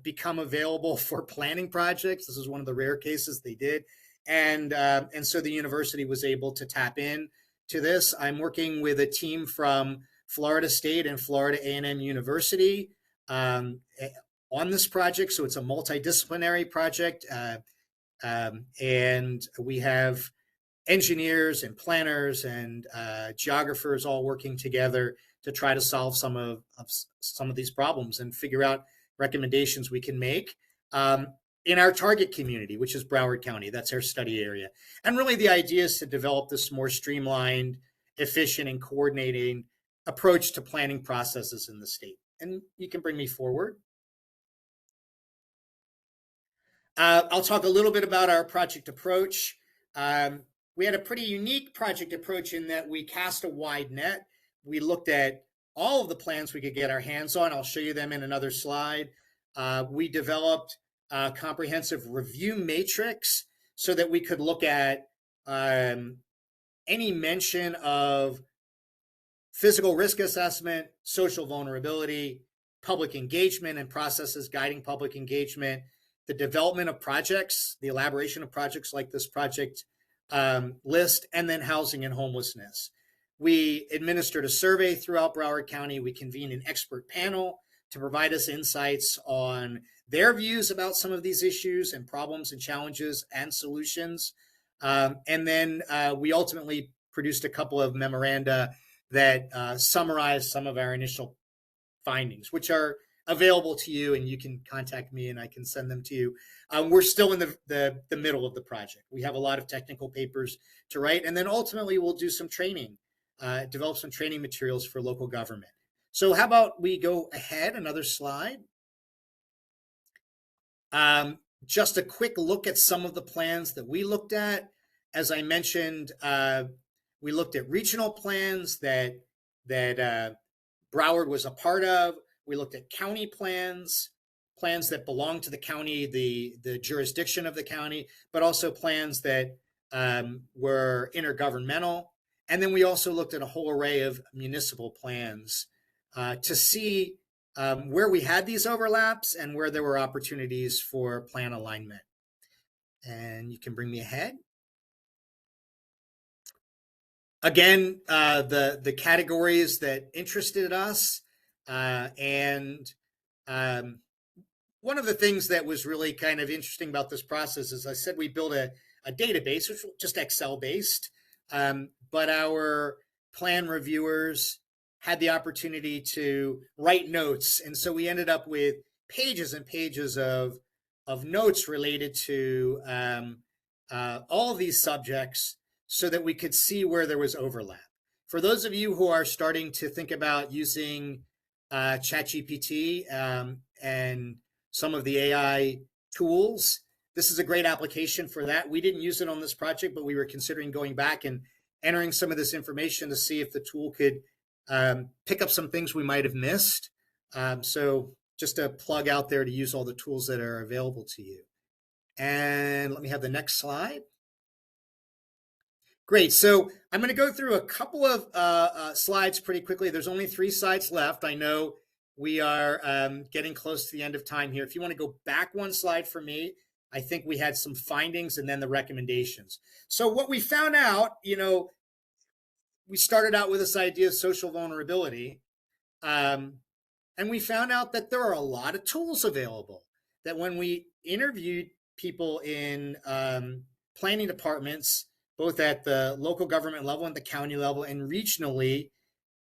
become available for planning projects. This is one of the rare cases they did. And so the university was able to tap in to this. I'm working with a team from Florida State and Florida A&M University on this project. So it's a multidisciplinary project. And we have engineers and planners and geographers all working together to try to solve some of these problems and figure out recommendations we can make in our target community, which is Broward County. That's our study area. And really the idea is to develop this more streamlined, efficient, and coordinating approach to planning processes in the state. And you can bring me forward. I'll talk a little bit about our project approach. We had a pretty unique project approach in that we cast a wide net. We looked at all of the plans we could get our hands on. I'll show you them in another slide. We developed a comprehensive review matrix so that we could look at any mention of physical risk assessment, social vulnerability, public engagement and processes guiding public engagement, the development of projects, the elaboration of projects like this project list, and then housing and homelessness. We administered a survey throughout Broward County. We convened an expert panel to provide us insights on their views about some of these issues and problems and challenges and solutions. And then we ultimately produced a couple of memoranda that summarize some of our initial findings, which are available to you, and you can contact me and I can send them to you. We're still in the middle of the project. We have a lot of technical papers to write, and then ultimately we'll do some training, develop some training materials for local government. So how about we go ahead, another slide. Just a quick look at some of the plans that we looked at. As I mentioned, we looked at regional plans that Broward was a part of. We looked at county plans that belong to the county, the jurisdiction of the county, but also plans that were intergovernmental. And then we also looked at a whole array of municipal plans to see where we had these overlaps and where there were opportunities for plan alignment. And you can bring me ahead. Again, the categories that interested us. And one of the things that was really kind of interesting about this process is I said we built a database, which was just Excel based, but our plan reviewers had the opportunity to write notes. And so we ended up with pages and pages of notes related to all of these subjects so that we could see where there was overlap. for those of you who are starting to think about using ChatGPT and some of the AI tools, this is a great application for that. We didn't use it on this project, but we were considering going back and entering some of this information to see if the tool could pick up some things we might have missed. So just a plug out there to use all the tools that are available to you. And let me have the next slide. Great. So I'm going to go through a couple of slides pretty quickly. There's only 3 slides left. I know we are getting close to the end of time here. If you want to go back 1 slide for me, I think we had some findings and then the recommendations. So what we found out, we started out with this idea of social vulnerability. And we found out that there are a lot of tools available, that when we interviewed people in planning departments, both at the local government level and the county level and regionally,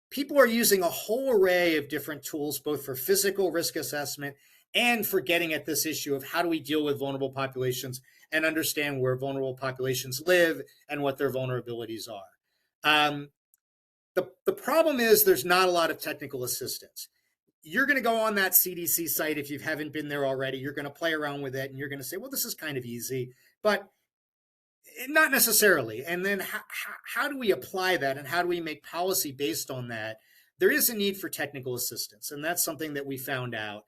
people are using a whole array of different tools, both for physical risk assessment and for getting at this issue of how do we deal with vulnerable populations and understand where vulnerable populations live and what their vulnerabilities are. The problem is there's not a lot of technical assistance. You're going to go on that CDC site if you haven't been there already. You're going to play around with it and you're going to say, well, this is kind of easy, but not necessarily. And then how do we apply that and how do we make policy based on that? There is a need for technical assistance, and that's something that we found out.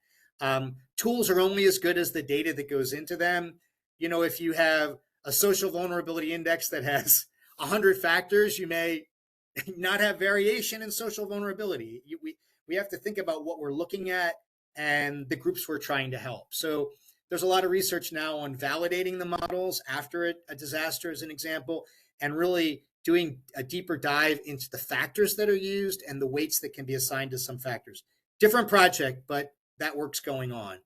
Tools are only as good as the data that goes into them. If you have a social vulnerability index that has 100 factors, you may not have variation in social vulnerability. We have to think about what we're looking at and the groups we're trying to help. So there's a lot of research now on validating the models after a disaster, as an example, and really doing a deeper dive into the factors that are used and the weights that can be assigned to some factors. Different project, but that work's going on.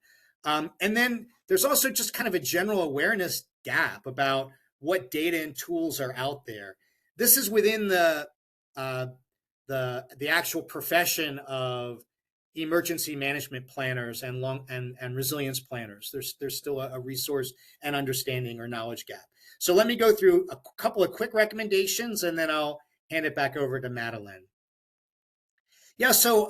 And then there's also just kind of a general awareness gap about what data and tools are out there. This is within the actual profession of emergency management planners and resilience planners. There's still a resource and understanding or knowledge gap. So let me go through a couple of quick recommendations and then I'll hand it back over to Madalyn. Yeah, so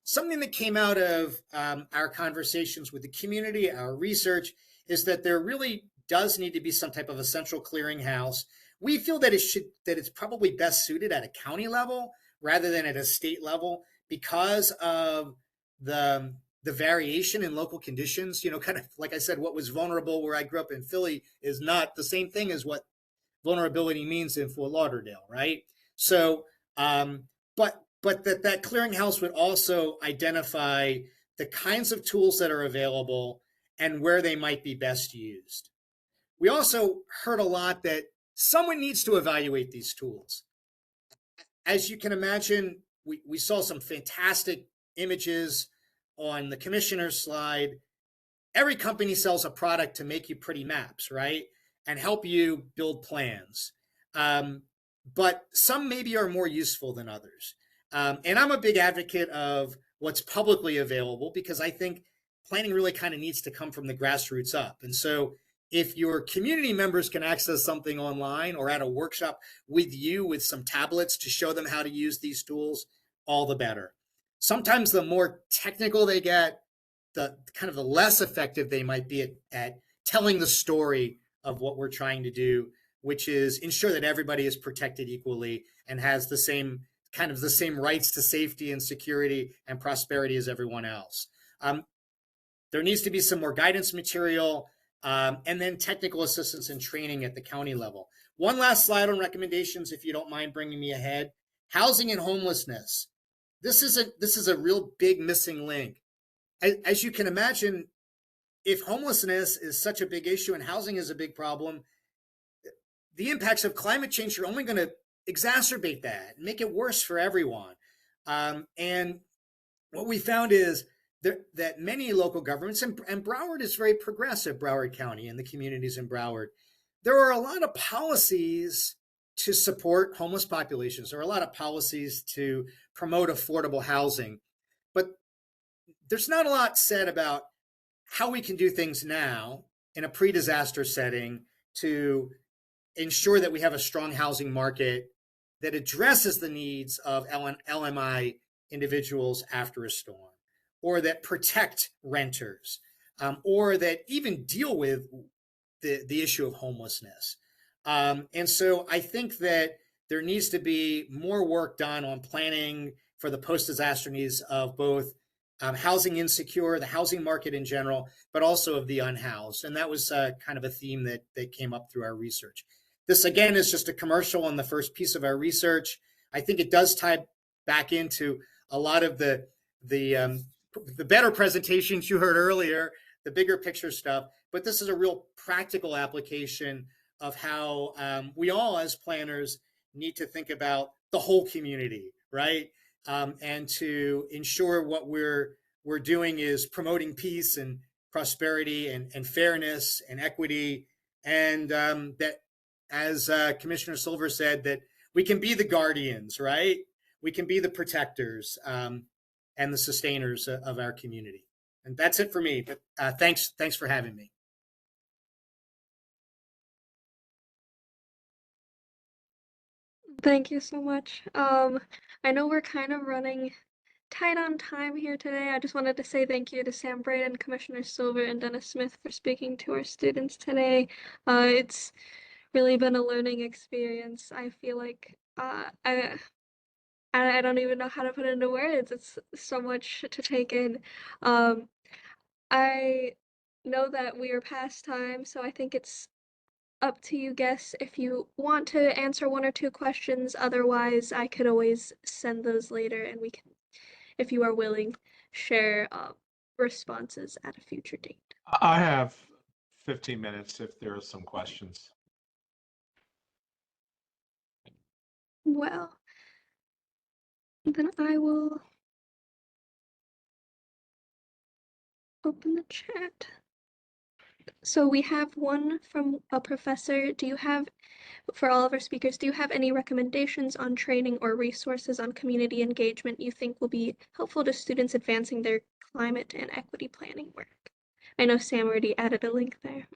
something that came out of our conversations with the community, our research, is that there really does need to be some type of a central clearinghouse. We feel that it's probably best suited at a county level rather than at a state level because of the variation in local conditions. Kind of like I said, what was vulnerable where I grew up in Philly is not the same thing as what vulnerability means in Fort Lauderdale, right? So, but that clearinghouse would also identify the kinds of tools that are available and where they might be best used. We also heard a lot that someone needs to evaluate these tools. As you can imagine, we saw some fantastic images on the commissioner's slide. Every company sells a product to make you pretty maps, right? And help you build plans. But some maybe are more useful than others. And I'm a big advocate of what's publicly available because I think planning really kind of needs to come from the grassroots up. And so if your community members can access something online or at a workshop with you with some tablets to show them how to use these tools, all the better. Sometimes the more technical they get, the kind of the less effective they might be at telling the story of what we're trying to do, which is ensure that everybody is protected equally and has the same rights to safety and security and prosperity as everyone else. There needs to be some more guidance material and then technical assistance and training at the county level. One last slide on recommendations, if you don't mind bringing me ahead. Housing and homelessness. This is a real big missing link. As you can imagine, if homelessness is such a big issue and housing is a big problem, the impacts of climate change are only going to exacerbate that, make it worse for everyone. And what we found is that many local governments, and Broward is very progressive, Broward County and the communities in Broward, there are a lot of policies to support homeless populations. There are a lot of policies to promote affordable housing, but there's not a lot said about how we can do things now in a pre-disaster setting to ensure that we have a strong housing market that addresses the needs of LMI individuals after a storm, or that protect renters, or that even deal with the issue of homelessness. And so I think that there needs to be more work done on planning for the post-disaster needs of both housing insecure, the housing market in general, but also of the unhoused. And that was kind of a theme that came up through our research. This, again, is just a commercial on the first piece of our research. I think it does tie back into a lot of the better presentations you heard earlier, the bigger picture stuff. But this is a real practical application of how we all, as planners, need to think about the whole community, right? And to ensure what we're doing is promoting peace and prosperity and fairness and equity, and that, as Commissioner Silver said, that we can be the guardians, right? We can be the protectors and the sustainers of our community. And that's it for me. But thanks for having me. Thank you so much. I know we're kind of running tight on time here today. I just wanted to say thank you to Sam Braden, Commissioner Silver, and Dennis Smith for speaking to our students today. It's really been a learning experience. I feel like I don't even know how to put it into words. It's so much to take in. I know that we are past time, so I think it's up to you guests if you want to answer one or two questions. Otherwise, I could always send those later, and we can, if you are willing, share responses at a future date. I have 15 minutes if there are some questions. Well, then I will open the chat. So we have one from a professor. Do you have, for all of our speakers, do you have any recommendations on training or resources on community engagement you think will be helpful to students advancing their climate and equity planning work? I know Sam already added a link there.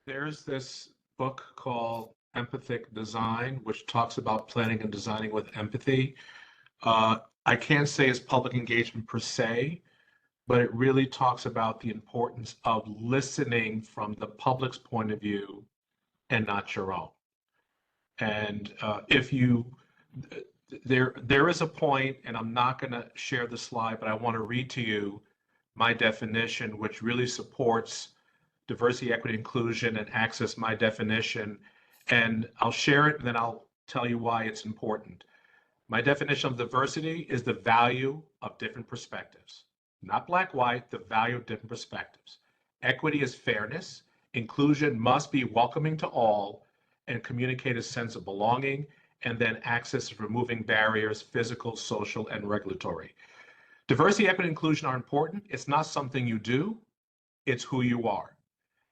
There's this book called Empathic Design, which talks about planning and designing with empathy. I can't say it's public engagement per se, but it really talks about the importance of listening from the public's point of view and not your own. And there is a point, and I'm not going to share the slide, but I want to read to you my definition, which really supports diversity, equity, inclusion, and access, my definition. And I'll share it, and then I'll tell you why it's important. My definition of diversity is the value of different perspectives. Not black, white, the value of different perspectives. Equity is fairness. Inclusion must be welcoming to all and communicate a sense of belonging. And then access is removing barriers, physical, social, and regulatory. Diversity, equity, and inclusion are important. It's not something you do, it's who you are.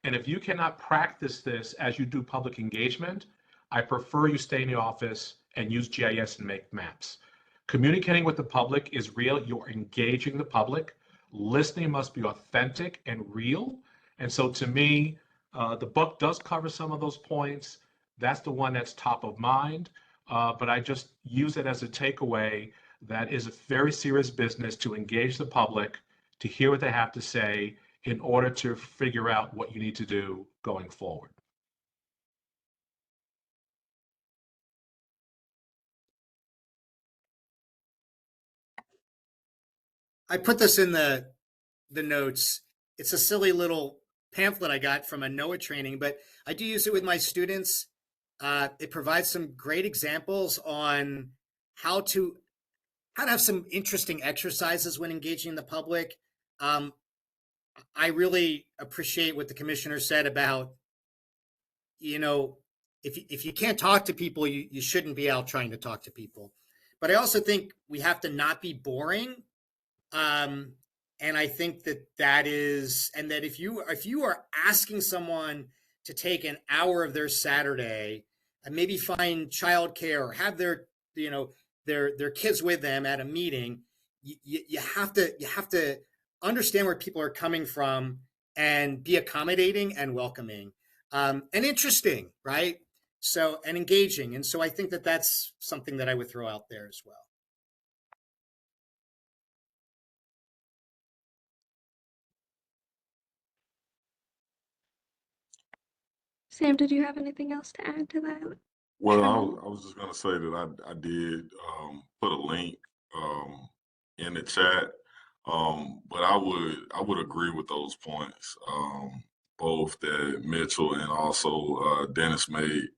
And if you cannot practice this as you do public engagement, I prefer you stay in the office and use GIS and make maps. Communicating with the public is real. You're engaging the public. Listening must be authentic and real. And so to me, the book does cover some of those points. That's the one that's top of mind. But I just use it as a takeaway that is a very serious business to engage the public, to hear what they have to say in order to figure out what you need to do going forward. I put this in the notes. It's a silly little pamphlet I got from a NOAA training, but I do use it with my students. It provides some great examples on how to have some interesting exercises when engaging the public. I really appreciate what the commissioner said about, if you can't talk to people, you shouldn't be out trying to talk to people. But I also think we have to not be boring. And I think that is, and that if you are asking someone to take an hour of their Saturday and maybe find childcare or have their kids with them at a meeting, you have to understand where people are coming from and be accommodating and welcoming, and interesting, right? So, and engaging. And so I think that that's something that I would throw out there as well. Sam, did you have anything else to add to that? Well, Sure. I was just going to say that I did put a link in the chat, but I would agree with those points, both that Mitchell and also Dennis made.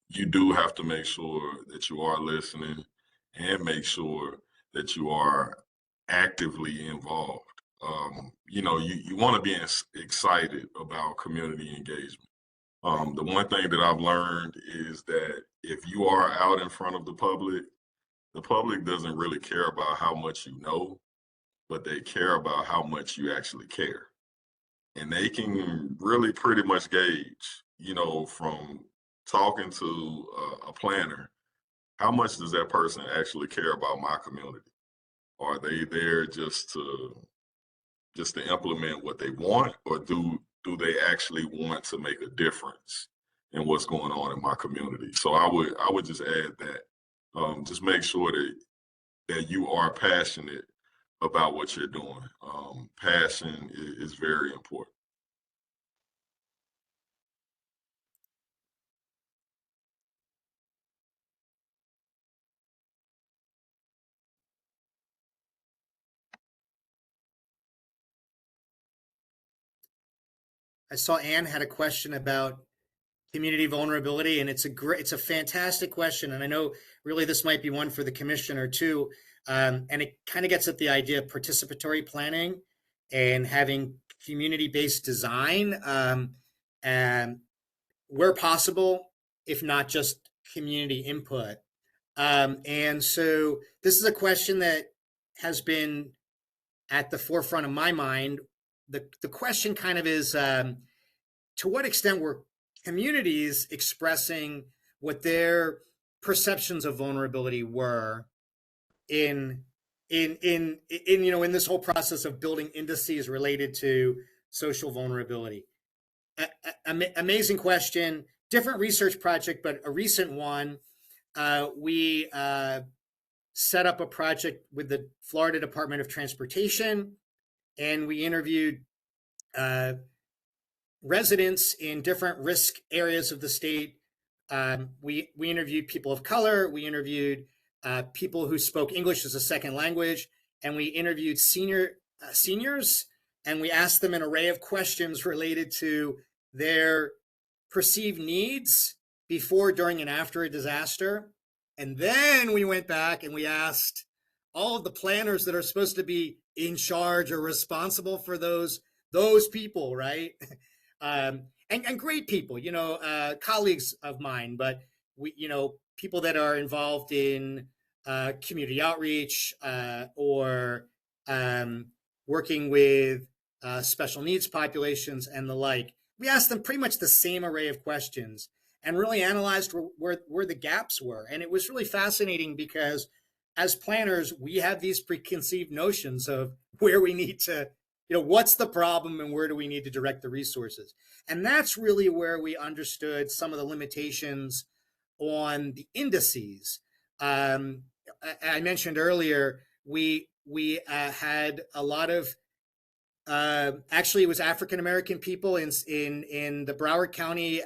You do have to make sure that you are listening and make sure that you are actively involved. You want to be excited about community engagement. The one thing that I've learned is that if you are out in front of the public doesn't really care about how much you know, but they care about how much you actually care. And they can really pretty much gauge, from talking to a planner, how much does that person actually care about my community? Are they there just to implement what they want, or do they actually want to make a difference in what's going on in my community? So I would just add that, just make sure that you are passionate about what you're doing. Passion is very important. I saw Anne had a question about community vulnerability, and it's a fantastic question. And I know really this might be one for the commissioner too. And it kind of gets at the idea of participatory planning and having community-based design, and where possible, if not just community input. And so this is a question that has been at the forefront of my mind. The question kind of is, to what extent were communities expressing what their perceptions of vulnerability were in this whole process of building indices related to social vulnerability? Amazing question. Different research project, but a recent one. We set up a project with the Florida Department of Transportation, and we interviewed residents in different risk areas of the state. We interviewed people of color. We interviewed people who spoke English as a second language, and we interviewed seniors, and we asked them an array of questions related to their perceived needs before, during, and after a disaster. And then we went back and we asked all of the planners that are supposed to be in charge or responsible for those people, right? And great people, colleagues of mine, but people that are involved in community outreach, or working with special needs populations and the like. We asked them pretty much the same array of questions and really analyzed where the gaps were. And it was really fascinating because as planners, we have these preconceived notions of where we need to, what's the problem and where do we need to direct the resources. And that's really where we understood some of the limitations on the indices. I mentioned earlier, we had a lot of, actually it was African-American people in the Broward County,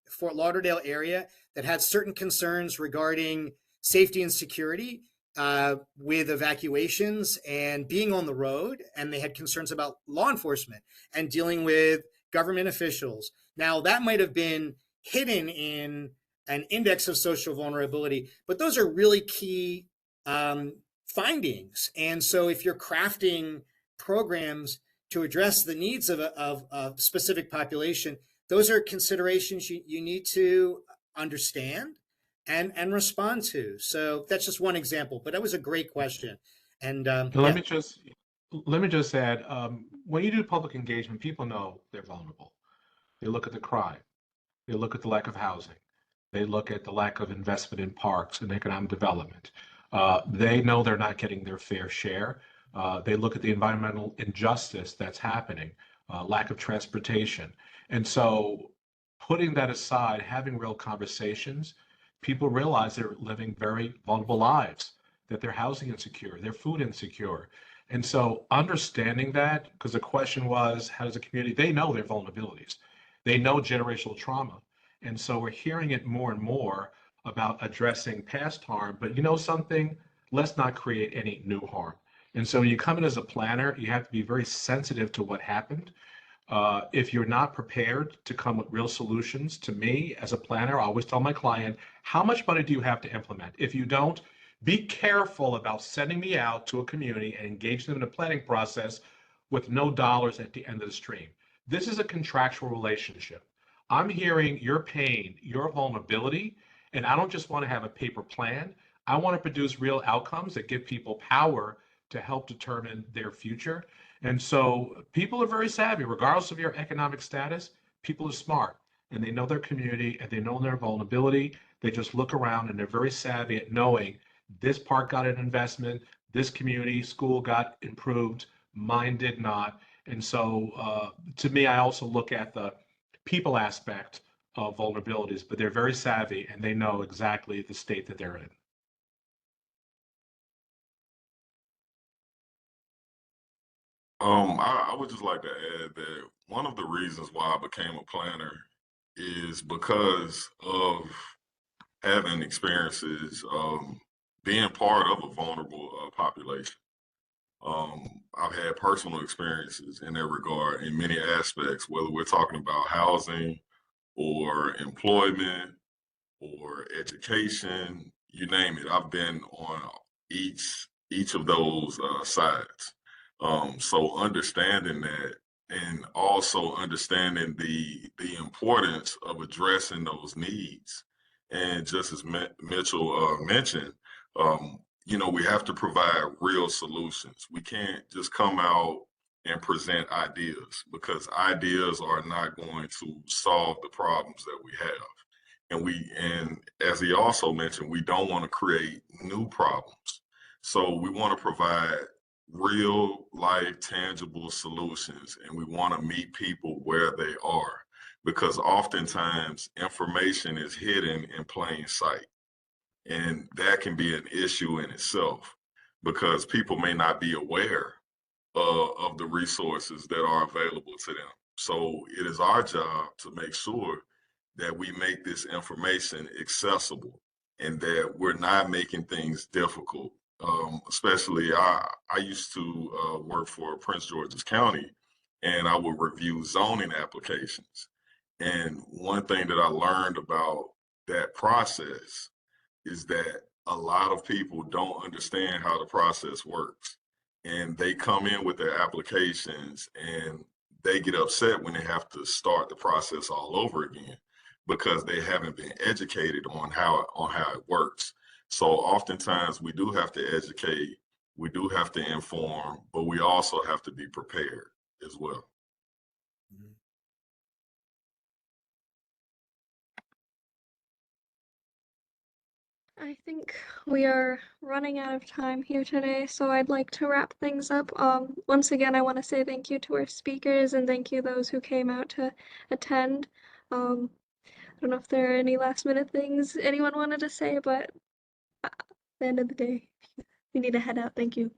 Fort Lauderdale area that had certain concerns regarding safety and security with evacuations and being on the road. And they had concerns about law enforcement and dealing with government officials. Now that might have been hidden in an index of social vulnerability, but those are really key findings. And so if you're crafting programs to address the needs of a specific population, those are considerations you need to understand and respond to. So that's just one example, but that was a great question. And let me just add, when you do public engagement, people know they're vulnerable. They look at the crime, they look at the lack of housing, they look at the lack of investment in parks and economic development. They know they're not getting their fair share. They look at the environmental injustice that's happening. lack of transportation. And so putting that aside, having real conversations, people realize they're living very vulnerable lives, that they're housing insecure, they're food insecure. And so understanding that, because the question was, how does a community, they know their vulnerabilities, they know generational trauma. And so we're hearing it more and more about addressing past harm, but you know something, let's not create any new harm. And so you come in as a planner, you have to be very sensitive to what happened. If you're not prepared to come with real solutions, to me as a planner, I always tell my client, how much money do you have to implement? If you don't, be careful about sending me out to a community and engage them in a planning process with no dollars at the end of the stream. This is a contractual relationship. I'm hearing your pain, your vulnerability, and I don't just want to have a paper plan. I want to produce real outcomes that give people power to help determine their future. And so people are very savvy, regardless of your economic status. People are smart and they know their community and they know their vulnerability. They just look around and they're very savvy at knowing this park got an investment, this community school got improved, mine did not. And so to me, I also look at the people aspect of vulnerabilities, but they're very savvy and they know exactly the state that they're in. I would just like to add that one of the reasons why I became a planner is because of having experiences being part of a vulnerable population. I've had personal experiences in that regard in many aspects, whether we're talking about housing or employment or education, you name it. I've been on each of those sides. So understanding that and also understanding the importance of addressing those needs. And just as Mitchell mentioned, you know, we have to provide real solutions. We can't just come out and present ideas because ideas are not going to solve the problems that we have. And as he also mentioned, we don't want to create new problems. So we want to provide real life tangible solutions and we want to meet people where they are because oftentimes information is hidden in plain sight. And that can be an issue in itself because people may not be aware of the resources that are available to them. So it is our job to make sure that we make this information accessible and that we're not making things difficult. Especially, I used to work for Prince George's County and I would review zoning applications. And one thing that I learned about that process is that a lot of people don't understand how the process works. And they come in with their applications and they get upset when they have to start the process all over again because they haven't been educated on how it works. So oftentimes we do have to educate, we do have to inform, but we also have to be prepared as well. I think we are running out of time here today, so I'd like to wrap things up. Once again, I want to say thank you to our speakers and thank you those who came out to attend. I don't know if there are any last minute things anyone wanted to say, but at the end of the day, we need to head out. Thank you.